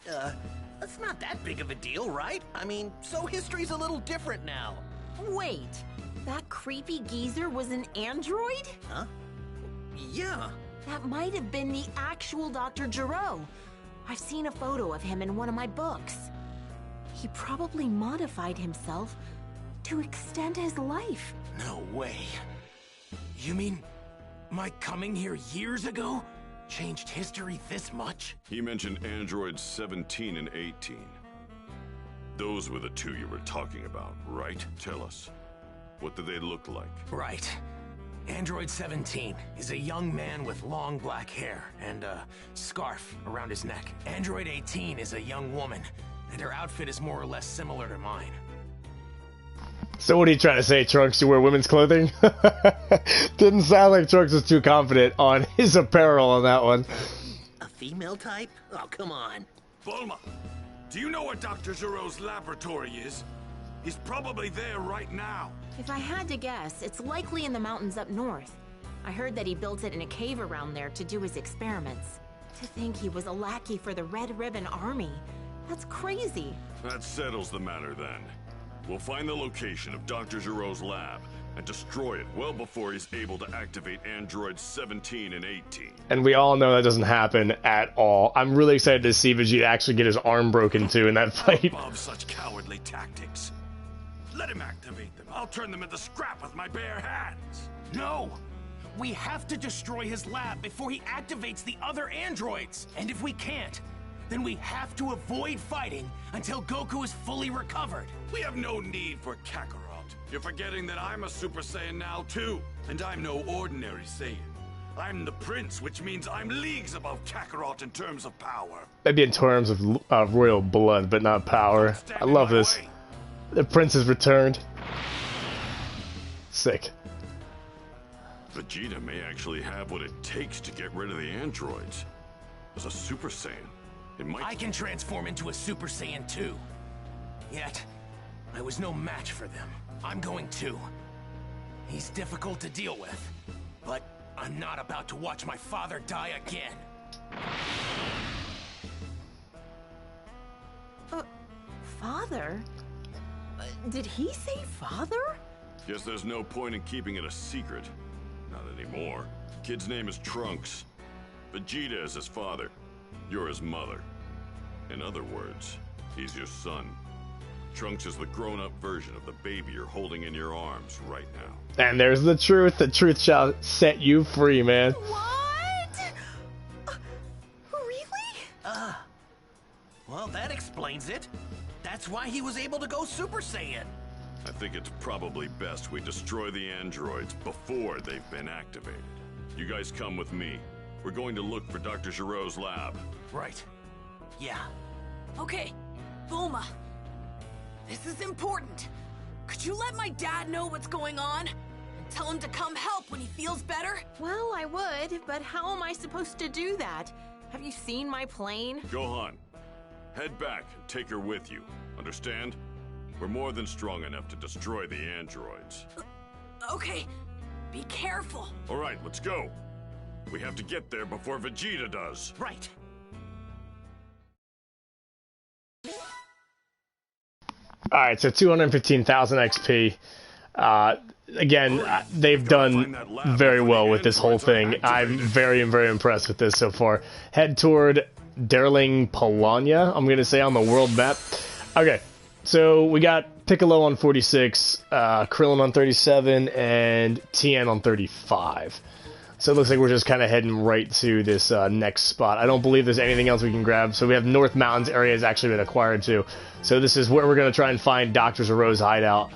That's not that big of a deal, right? I mean, so history's a little different now. Wait, that creepy geezer was an android? Huh? Yeah. That might have been the actual Dr. Gero. I've seen a photo of him in one of my books. He probably modified himself to extend his life. No way. You mean my coming here years ago changed history this much? He mentioned androids 17 and 18. Those were the two you were talking about, right? Tell us. What do they look like? Right. Android 17 is a young man with long black hair and a scarf around his neck. Android 18 is a young woman, and her outfit is more or less similar to mine. So what are you trying to say, Trunks? You wear women's clothing? Didn't sound like Trunks was too confident on his apparel on that one. A female type? Oh, come on. Bulma, do you know where Dr. Gero's laboratory is? He's probably there right now. If I had to guess, it's likely in the mountains up north. I heard that he built it in a cave around there to do his experiments. To think he was a lackey for the Red Ribbon Army. That's crazy. That settles the matter then. We'll find the location of Dr. Gero's lab and destroy it well before he's able to activate androids 17 and 18. And we all know that doesn't happen at all. I'm really excited to see Vegeta actually get his arm broken too in that fight. Above such cowardly tactics. Let him activate them. I'll turn them into scrap with my bare hands. No! We have to destroy his lab before he activates the other androids. And if we can't, then we have to avoid fighting until Goku is fully recovered. We have no need for Kakarot. You're forgetting that I'm a Super Saiyan now, too. And I'm no ordinary Saiyan. I'm the Prince, which means I'm leagues above Kakarot in terms of power. Maybe in terms of royal blood, but not power. I love this. Way. The Prince has returned. Sick. Vegeta may actually have what it takes to get rid of the androids. As a Super Saiyan, it might... I can transform into a Super Saiyan too. Yet, I was no match for them. I'm going to. He's difficult to deal with, but I'm not about to watch my father die again. Father? Did he say father? Guess there's no point in keeping it a secret. Not anymore. Kid's name is Trunks. Vegeta is his father. You're his mother. In other words, he's your son. Trunks is the grown-up version of the baby you're holding in your arms right now. And there's the truth. The truth shall set you free, man. What? Really? Well, that explains it. That's why he was able to go Super Saiyan. I think it's probably best we destroy the androids before they've been activated. You guys come with me. We're going to look for Dr. Giroux's lab. Right. Yeah. Okay, Bulma. This is important. Could you let my dad know what's going on? And tell him to come help when he feels better? Well, I would, but how am I supposed to do that? Have you seen my plane? Gohan, head back and take her with you. Understand? We're more than strong enough to destroy the androids. Okay, be careful. All right, let's go. We have to get there before Vegeta does. Right. Alright, so 215,000 XP. Again, they've done very well with this whole thing. I'm very impressed with this so far. Head toward Derling Polania, I'm going to say, on the world map. Okay, so we got Piccolo on 46, Krillin on 37, and Tien on 35. So it looks like we're just kind of heading right to this next spot. I don't believe there's anything else we can grab. So we have North Mountains area has actually been acquired too. So this is where we're going to try and find Dr. Giroux's hideout.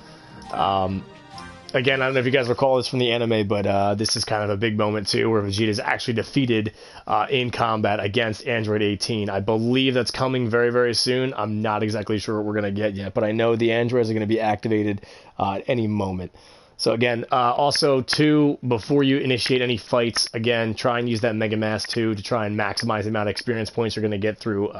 Again, I don't know if you guys recall this from the anime, but this is kind of a big moment too, where Vegeta is actually defeated in combat against Android 18. I believe that's coming very soon. I'm not exactly sure what we're going to get yet, but I know the androids are going to be activated at any moment. So again, also too, before you initiate any fights, again, try and use that Mega Mass too to try and maximize the amount of experience points you're going to get through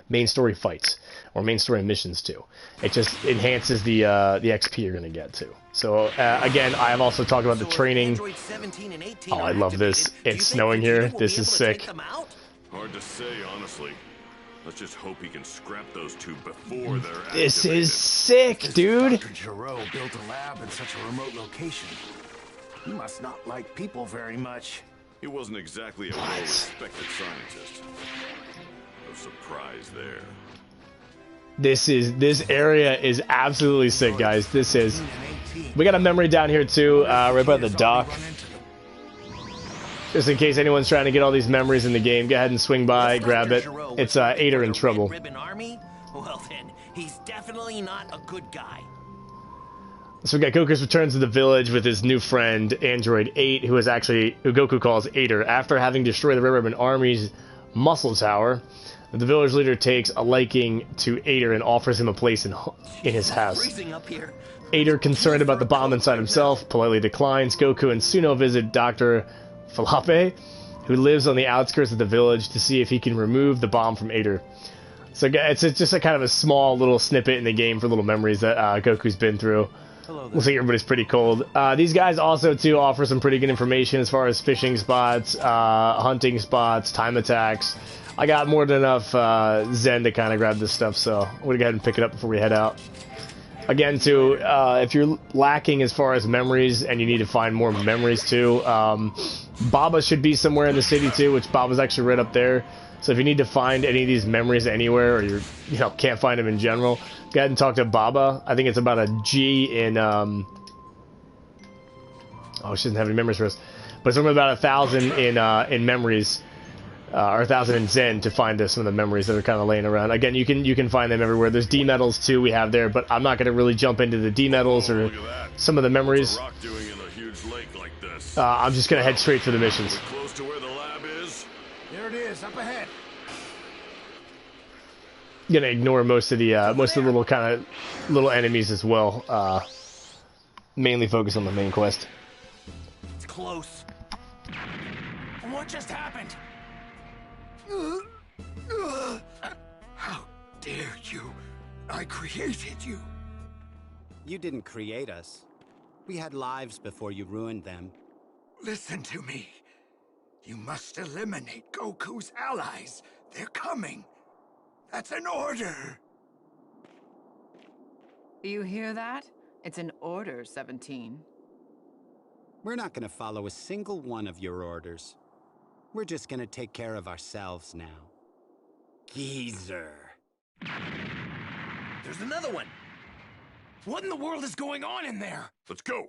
main story fights or main story missions too. It just enhances the XP you're going to get too. So again, I have also talked about the training. Oh, I love this. It's snowing here. This is sick. Hard to say, honestly. Let's just hope he can scrap those two before they're activated. This is sick, dude. Dr. Giroux built a lab in such a remote location. He must not like people very much. He wasn't exactly a well-respected scientist. No surprise there. This area is absolutely sick, guys. This is. We got a memory down here too, right by the dock. Just in case anyone's trying to get all these memories in the game, go ahead and swing by, grab it. It's Ader in trouble. Well then, he's definitely not a good guy. So we got Goku's return to the village with his new friend, Android 8, who Goku calls Ader. After having destroyed the Red Ribbon Army's muscle tower, the village leader takes a liking to Ader and offers him a place in his house. Ader, concerned about the bomb inside himself, politely declines. Goku and Suno visit Dr. Falape, who lives on the outskirts of the village, to see if he can remove the bomb from Ader. So it's just a kind of a small little snippet in the game for little memories that Goku's been through. Looks like everybody's pretty cold. These guys also too offer some pretty good information as far as fishing spots, hunting spots, time attacks. I got more than enough Zen to kind of grab this stuff, so I'm gonna go ahead and pick it up before we head out. Again, too, if you're lacking as far as memories and you need to find more memories too, Baba should be somewhere in the city too, which Baba's actually right up there. So if you need to find any of these memories anywhere, or can't find them in general, go ahead and talk to Baba. I think it's about a G in oh, she doesn't have any memories for us, but it's only about 1,000 in memories. Or 1,000 in Zen to find some of the memories that are kind of laying around. Again, you can find them everywhere. There's D medals too we have there, but I'm not going to really jump into the D medals or some of the memories. I'm just going to head straight for the missions. Close to where the lab is. There it is, up ahead. Gonna ignore most of the little enemies as well. Mainly focus on the main quest. It's close. What just happened? How dare you? I created you. You didn't create us. We had lives before you ruined them. Listen to me. You must eliminate Goku's allies. They're coming. That's an order. You hear that? It's an order, 17. We're not going to follow a single one of your orders. We're just going to take care of ourselves now. geezer. There's another one. What in the world is going on in there? Let's go.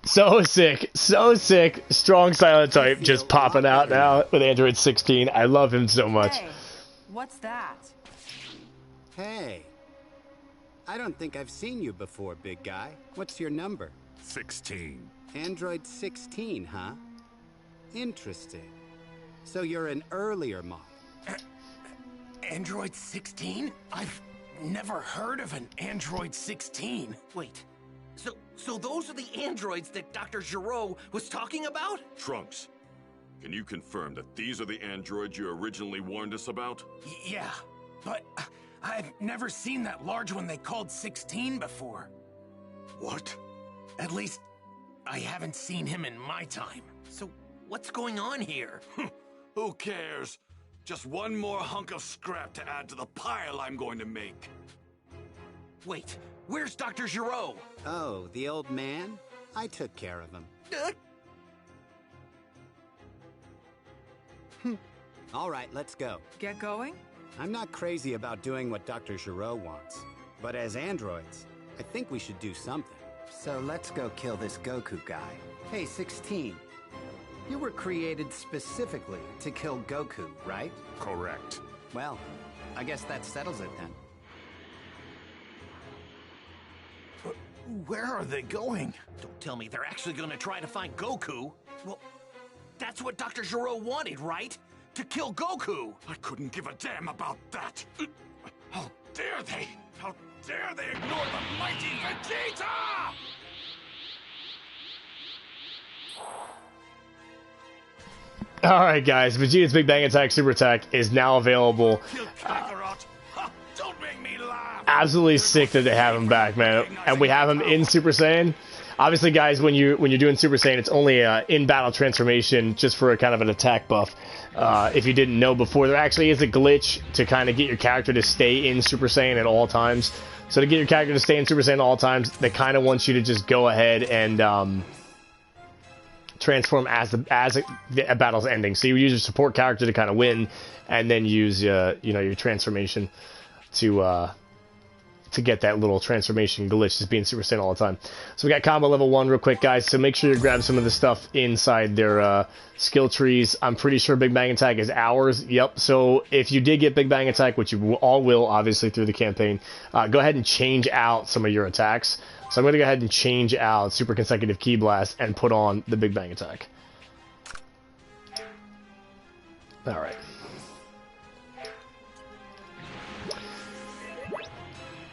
So sick, so sick. Strong silent type just popping out now with Android 16. I love him so much. Hey, what's that? Hey. I don't think I've seen you before, big guy. What's your number? 16. Android 16, huh? Interesting. So you're an earlier model. Android 16? I've never heard of an Android 16. Wait, so those are the androids that Dr. Giraud was talking about? Trunks, can you confirm that these are the androids you originally warned us about? Yeah, but I've never seen that large one they called 16 before. What? At least, I haven't seen him in my time. So what's going on here? Who cares? Just one more hunk of scrap to add to the pile I'm going to make. Wait, where's Dr. Giraud? Oh, the old man? I took care of him. All right, let's go. Get going? I'm not crazy about doing what Dr. Giraud wants, but as androids, I think we should do something. So let's go kill this Goku guy. Hey, 16. You were created specifically to kill Goku, right? Correct. Well, I guess that settles it then. Where are they going? Don't tell me they're actually going to try to find Goku. Well, that's what Dr. Giraud wanted, right? To kill Goku. I couldn't give a damn about that. How dare they? How dare they ignore the mighty Vegeta! Alright guys, Vegeta's Big Bang Attack Super Attack is now available. Kill Kakarot. Don't make me laugh. Absolutely sick that they have him back, man. And we have him in Super Saiyan. Obviously, guys, when you're doing Super Saiyan, it's only in-battle transformation just for a kind of an attack buff. If you didn't know before, there actually is a glitch to kind of get your character to stay in Super Saiyan at all times. So to get your character to stay in Super Saiyan at all times, they kind of want you to just go ahead and transform as the battle's ending. So you use your support character to kind of win, and then use your transformation to get that little transformation glitch, just being Super Saiyan all the time. So we got combo level 1 real quick, guys, so make sure you grab some of the stuff inside their skill trees. I'm pretty sure Big Bang Attack is ours. Yep, so if you did get Big Bang Attack, which you all will, obviously, through the campaign, go ahead and change out some of your attacks. So I'm going to go ahead and change out Super Consecutive Ki Blast and put on the Big Bang Attack. Alright.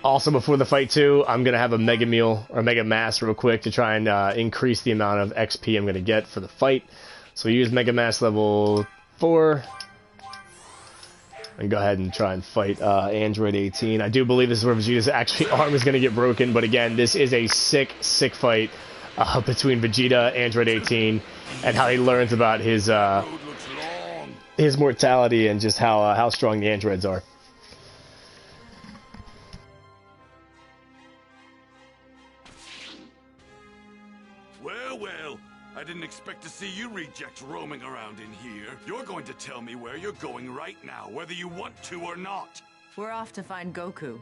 Also, before the fight, too, I'm going to have a Mega Meal, or Mega Mass real quick to try and increase the amount of XP I'm going to get for the fight. So use Mega Mass level 4. And go ahead and try and fight Android 18. I do believe this is where Vegeta's actually arm is going to get broken. But again, this is a sick, sick fight between Vegeta, Android 18, and how he learns about his mortality and just how strong the androids are. Well, I didn't expect to see you rejects roaming around in here. You're going to tell me where you're going right now, whether you want to or not. We're off to find Goku.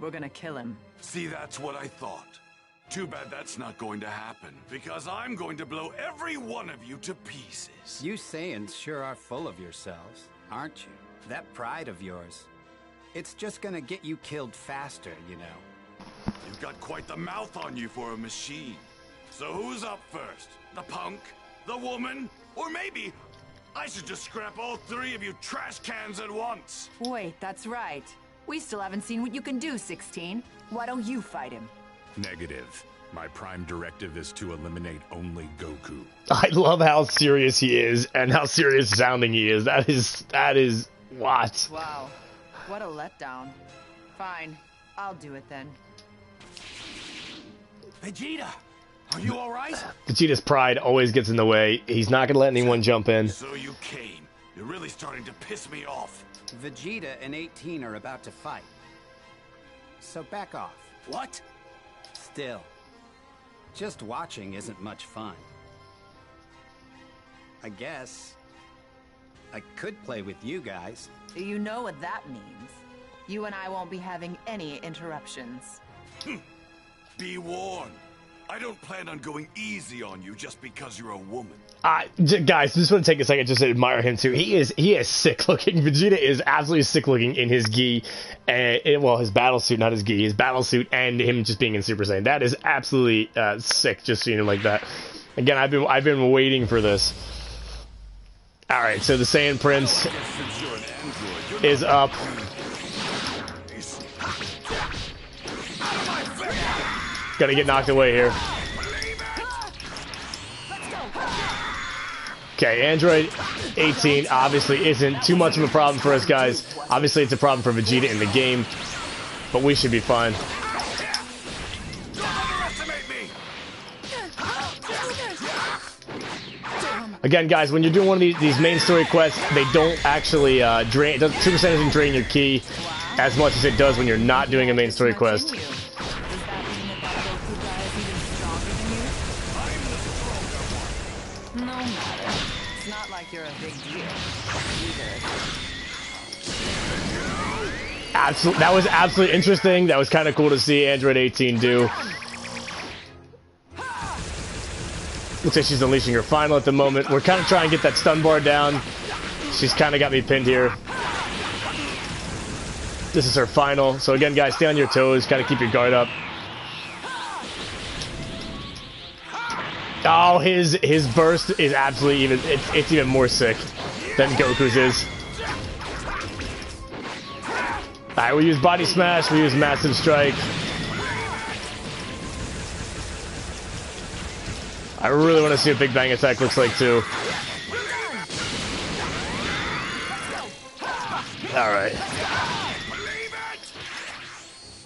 We're gonna kill him. See, that's what I thought. Too bad that's not going to happen, because I'm going to blow every one of you to pieces. You Saiyans sure are full of yourselves, aren't you? That pride of yours. It's just gonna get you killed faster, you know. You've got quite the mouth on you for a machine. So who's up first? The punk? The woman? Or maybe I should just scrap all 3 of you trash cans at once? Wait, that's right. We still haven't seen what you can do, 16. Why don't you fight him? Negative. My prime directive is to eliminate only Goku. I love how serious he is and how serious sounding he is. That is what? Wow. What a letdown. Fine. I'll do it then. Vegeta! Are you alright? Vegeta's pride always gets in the way. He's not going to let anyone jump in. So you came. You're really starting to piss me off. Vegeta and 18 are about to fight. so back off. What? Still, just watching isn't much fun. I guess I could play with you guys. You know what that means. You and I won't be having any interruptions. Be warned. I don't plan on going easy on you just because you're a woman. Guys, just want to take a second just to admire him too. He is sick looking. Vegeta is absolutely sick looking in his gi, and well, his battle suit, not his gi, his battle suit, and him just being in Super Saiyan. That is absolutely sick. Just seeing him like that. Again, I've been waiting for this. All right, so the Saiyan Prince is up. Gonna get knocked away here. Okay, Android 18 obviously isn't too much of a problem for us, guys. Obviously, it's a problem for Vegeta in the game, but we should be fine. Again, guys, when you're doing one of these main story quests, they don't actually drain. Super Saiyan doesn't drain your ki as much as it does when you're not doing a main story quest. No matter. It's not like you're a big deal. That was absolutely interesting. That was kind of cool to see Android 18 do. Looks like she's unleashing her final at the moment. We're kind of trying to get that stun bar down. She's kind of got me pinned here. This is her final. So again, guys, stay on your toes. Kind of keep your guard up. Oh, his burst is absolutely even. It's even more sick than Goku's is. All right, we use body smash. We use massive strike. I really want to see what Big Bang Attack looks like too. All right.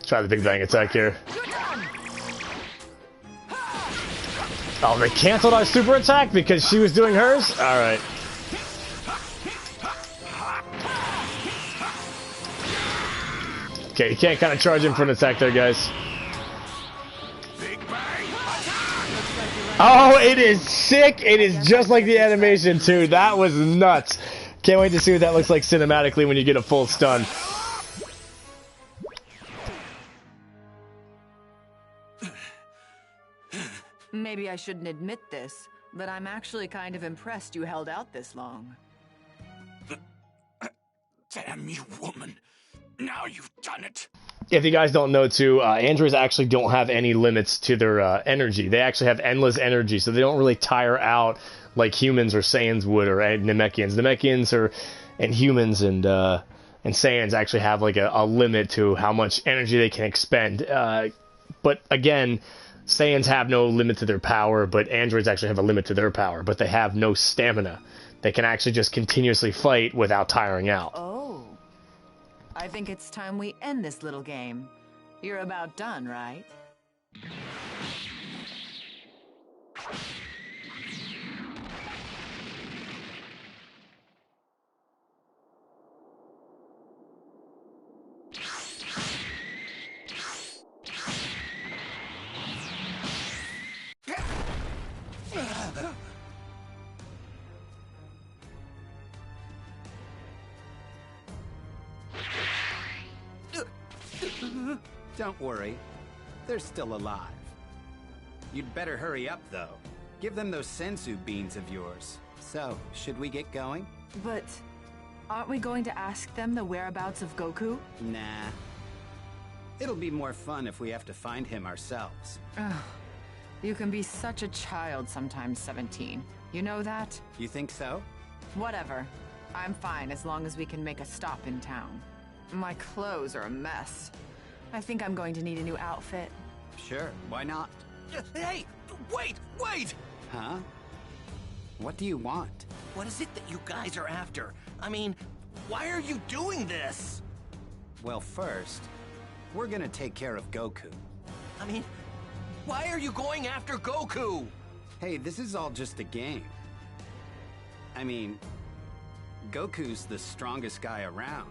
Try the Big Bang Attack here. Oh, they canceled our super attack because she was doing hers? Alright. Okay, you can't kind of charge him for an attack there, guys. Oh, it is sick! It is just like the animation, too. That was nuts. Can't wait to see what that looks like cinematically when you get a full stun. Maybe I shouldn't admit this, but I'm actually kind of impressed you held out this long. Damn you, woman. Now you've done it. If you guys don't know, too, androids actually don't have any limits to their energy. They actually have endless energy, so they don't really tire out like humans or Saiyans would, or Namekians. Namekians and humans and Saiyans actually have like a limit to how much energy they can expend. But again, Saiyans have no limit to their power, but androids actually have a limit to their power, but they have no stamina. They can actually just continuously fight without tiring out. Oh. I think it's time we end this little game. You're about done, right? Don't worry. They're still alive. You'd better hurry up, though. Give them those sensu beans of yours. So, should we get going? But aren't we going to ask them the whereabouts of Goku? Nah. It'll be more fun if we have to find him ourselves. Ugh. You can be such a child sometimes, 17. You know that? You think so? Whatever. I'm fine as long as we can make a stop in town. My clothes are a mess. I think I'm going to need a new outfit. Sure, why not? Hey, wait! Huh? What do you want? What is it that you guys are after? I mean, why are you doing this? Well, first, we're gonna take care of Goku. I mean, why are you going after Goku? Hey, this is all just a game. I mean, Goku's the strongest guy around.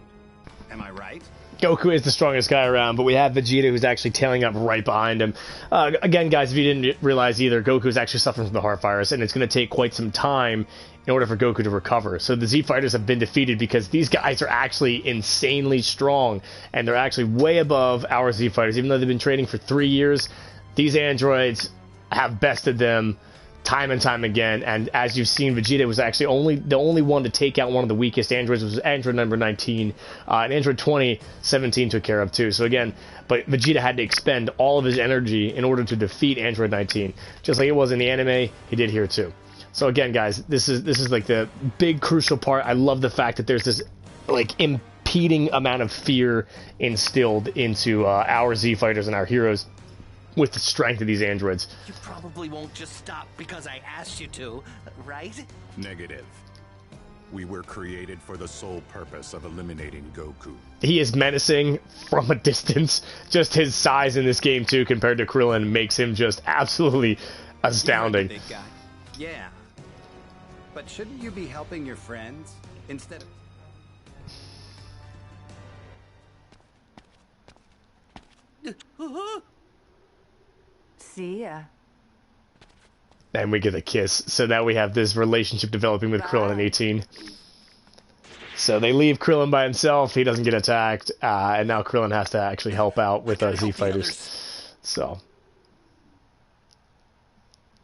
Am I right? Goku is the strongest guy around, but we have Vegeta who's actually tailing up right behind him. Again, guys, if you didn't realize either, Goku is actually suffering from the heart virus, and it's going to take quite some time in order for Goku to recover. So the ZFighters have been defeated because these guys are actually insanely strong, and they're actually way above our ZFighters. Even though they've been training for 3 years, these androids have bested them time and time again, and as you've seen, Vegeta was actually the only one to take out one of the weakest androids. Was android number 19, and android 20, 17 took care of too. So again, but Vegeta had to expend all of his energy in order to defeat android 19, just like it was in the anime. He did here too. So again, guys, this is like the big crucial part. I love the fact that there's this like impeding amount of fear instilled into our ZFighters and our heroes with the strength of these androids. You probably won't just stop because I asked you to, right? Negative. We were created for the sole purpose of eliminating Goku. He is menacing from a distance. Just his size in this game, too, compared to Krillin, makes him just absolutely astounding. Big guy. Yeah. But shouldn't you be helping your friends instead of... See ya. And we get a kiss. So now we have this relationship developing with Krillin and 18. So they leave Krillin by himself. He doesn't get attacked. And now Krillin has to actually help out with ZFighters. So.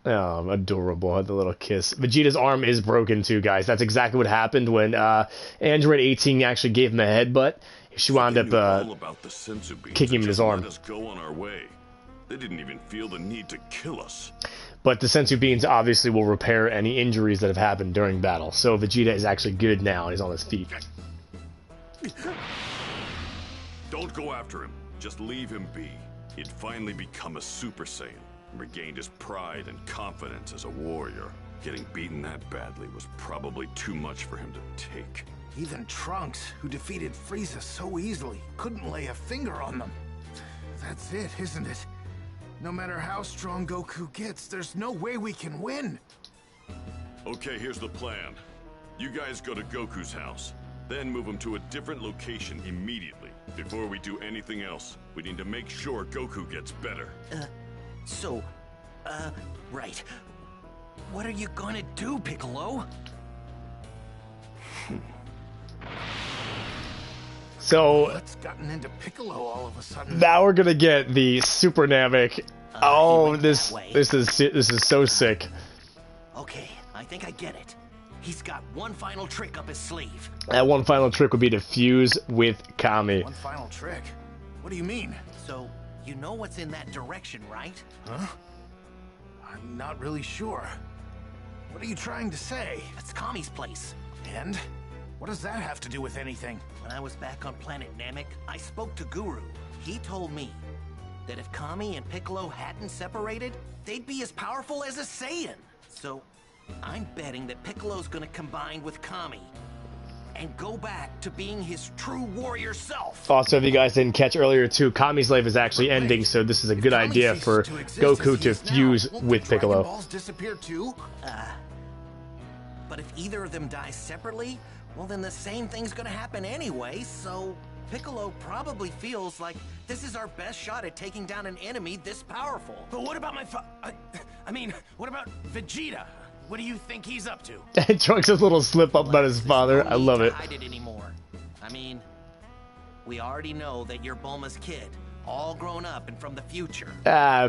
Oh, adorable. The little kiss. Vegeta's arm is broken too, guys. That's exactly what happened when Android 18 actually gave him a headbutt. She wound up kicking him in his arm. Let us go on our way. They didn't even feel the need to kill us. But the sensu beans obviously will repair any injuries that have happened during battle. So Vegeta is actually good now, and he's on his feet. Don't go after him. Just leave him be. He'd finally become a Super Saiyan and regained his pride and confidence as a warrior. Getting beaten that badly was probably too much for him to take. Even Trunks, who defeated Frieza so easily, couldn't lay a finger on them. That's it, isn't it? No matter how strong Goku gets, there's no way we can win. Okay, here's the plan. You guys go to Goku's house, then move him to a different location immediately. Before we do anything else, we need to make sure Goku gets better. Right. What are you gonna do, Piccolo? So what's gotten into Piccolo all of a sudden? Now we're gonna get the Super Namek. Oh, this is so sick. Okay, I think I get it. He's got one final trick up his sleeve. That one final trick would be to fuse with Kami. One final trick? What do you mean? So, you know what's in that direction, right? Huh? I'm not really sure. What are you trying to say? It's Kami's place. And? What does that have to do with anything? When I was back on planet Namek, I spoke to Guru. He told me that if Kami and Piccolo hadn't separated, they'd be as powerful as a Saiyan. So, I'm betting that Piccolo's gonna combine with Kami and go back to being his true warrior self. Also, if you guys didn't catch earlier too, Kami's life is actually ending, so this is a good idea for Goku to fuse with Piccolo. Dragonballs disappear too? But if either of them dies separately, well then the same thing's gonna happen anyway, so Piccolo probably feels like this is our best shot at taking down an enemy this powerful. But what about what about Vegeta? What do you think he's up to? Trunks' little slip up about his father. I love it. Hide it anymore. I mean, we already know that you're Bulma's kid, all grown up and from the future.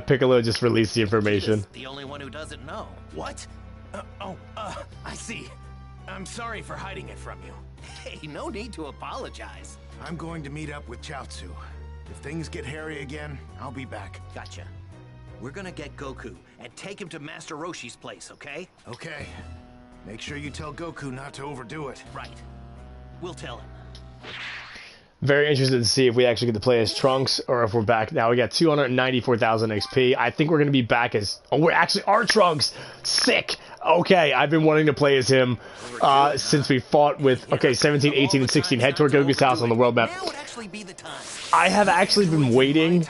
Piccolo just released the information. He's the only one who doesn't know. What? I see. I'm sorry for hiding it from you. Hey, no need to apologize. I'm going to meet up with Chaozu. If things get hairy again, I'll be back. Gotcha. We're gonna get Goku and take him to Master Roshi's place, okay? Okay. Make sure you tell Goku not to overdo it. Right. We'll tell him. Very interested to see if we actually get to play as Trunks or if we're back. Now we got 294,000 XP. I think we're going to be back as... Oh, we actually are Trunks! Sick! Okay, I've been wanting to play as him since we fought with... Okay, 17, 18, and 16. Head toward Goku's house on the world map. I have actually been waiting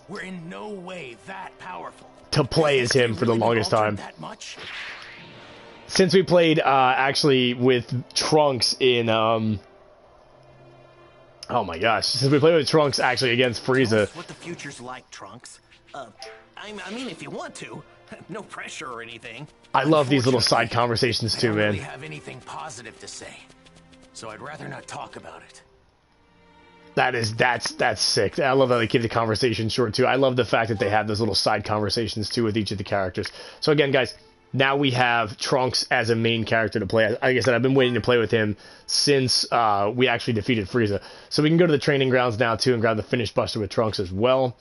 we're in no way that powerful to play as him for the longest time. Since we played actually with Trunks in Oh my gosh, since we played with Trunks actually against Frieza. What the future's like, Trunks. I mean, if you want to. No pressure or anything. I love these little side conversations too, man. I don't really man. have anything positive to say, so I'd rather not talk about it. That's sick. I love that they keep the conversation short too. I love the fact that they have those little side conversations too with each of the characters. So again, guys, now we have Trunks as a main character to play. Like I said, I've been waiting to play with him since we actually defeated Frieza. So we can go to the training grounds now too and grab the finish buster with Trunks as well.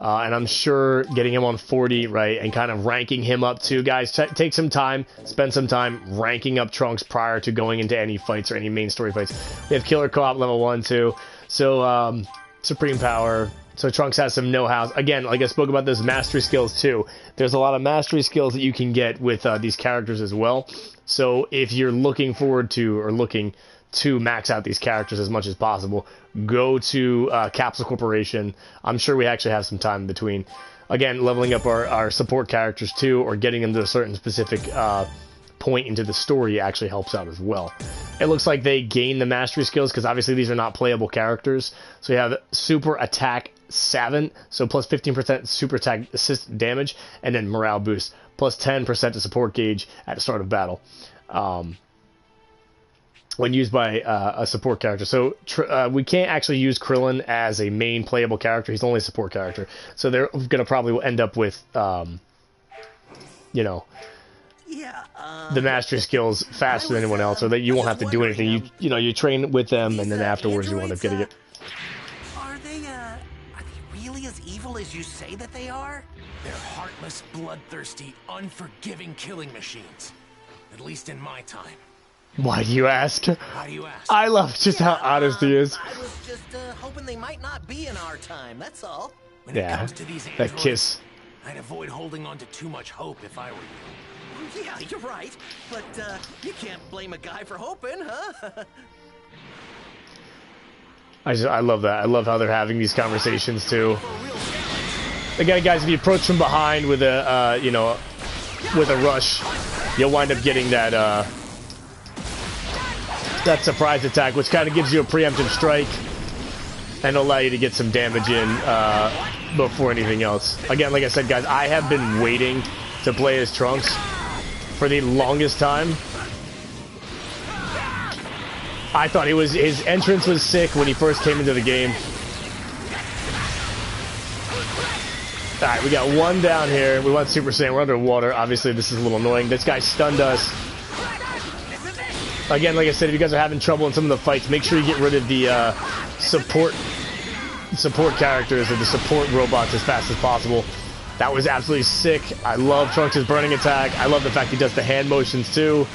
And I'm sure getting him on 40, right, and kind of ranking him up too, guys. Take some time, spend some time ranking up Trunks prior to going into any fights or any main story fights. We have Killer Co-op level 1 too. So Supreme Power. So Trunks has some know-how. Again, like I spoke about those mastery skills too. There's a lot of mastery skills that you can get with these characters as well. So if you're looking forward to or looking to max out these characters as much as possible, go to Capsule Corporation. I'm sure we actually have some time in between. Again, leveling up our support characters too, or getting them to a certain specific point into the story actually helps out as well. It looks like they gain the mastery skills because obviously these are not playable characters. So we have Super Attack 7, so plus 15% Super Attack assist damage, and then morale boost, plus 10% to support gauge at the start of battle. When used by a support character. So we can't actually use Krillin as a main playable character. He's only a support character. So they're going to probably end up with, you know, the mastery skills faster than anyone else, or that you won't have to do anything. You know, you train with them, and then afterwards you end up getting it. Are they really as evil as you say that they are? They're heartless, bloodthirsty, unforgiving killing machines. At least in my time. Why do you ask? Why do you ask? I love just how honest he is. I was just hoping they might not be in our time, that's all. When it comes to these that kiss. I'd avoid holding on to too much hope if I were you. Yeah, you're right. But you can't blame a guy for hoping, huh? I love that. I love how they're having these conversations too. Again, guys, if you approach from behind with a you know, with a rush, you'll wind up getting that that surprise attack, which kind of gives you a preemptive strike and allow you to get some damage in before anything else. Again, like I said, guys, I have been waiting to play as Trunks for the longest time. I thought his entrance was sick when he first came into the game. Alright, we got one down here. We want Super Saiyan. We're underwater. Obviously, this is a little annoying. This guy stunned us. Again, like I said, if you guys are having trouble in some of the fights, make sure you get rid of the support characters or the support robots as fast as possible. That was absolutely sick. I love Trunks' burning attack. I love the fact he does the hand motions too.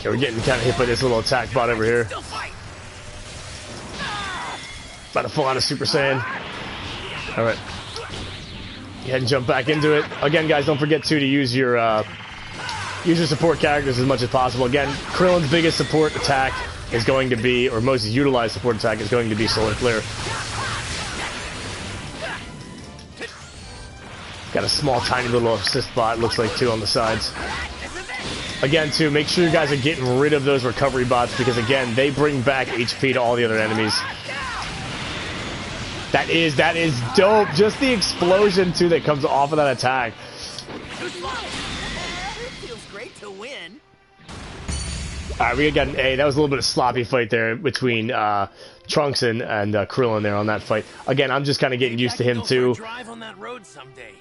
Okay, we're getting kind of hit by this little attack bot over here. About to fall out of Super Saiyan. Alright. Go ahead and jump back into it. Again, guys, don't forget to use your support characters as much as possible. Again, Krillin's biggest support attack is going to be, or most utilized support attack is going to be Solar Flare. Got a small, tiny little assist bot, looks like, too, on the sides. Again, too, make sure you guys are getting rid of those recovery bots because, again, they bring back HP to all the other enemies. That is dope. Just the explosion, too, that comes off of that attack. It feels great to win. Alright, we got an A. That was a little bit of sloppy fight there between Trunks and Krillin there on that fight. Again, I'm just kind of getting used to him, too.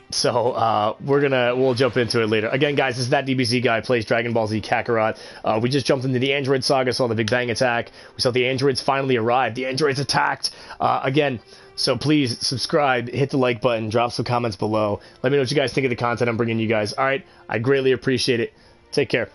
So, we'll jump into it later. Again, guys, this is that DBZ guy, plays Dragon Ball Z Kakarot. We just jumped into the Android saga, saw the Big Bang attack. We saw the androids finally arrive. The androids attacked. Again, so please subscribe, hit the like button, drop some comments below. Let me know what you guys think of the content I'm bringing you guys. Alright, I greatly appreciate it. Take care.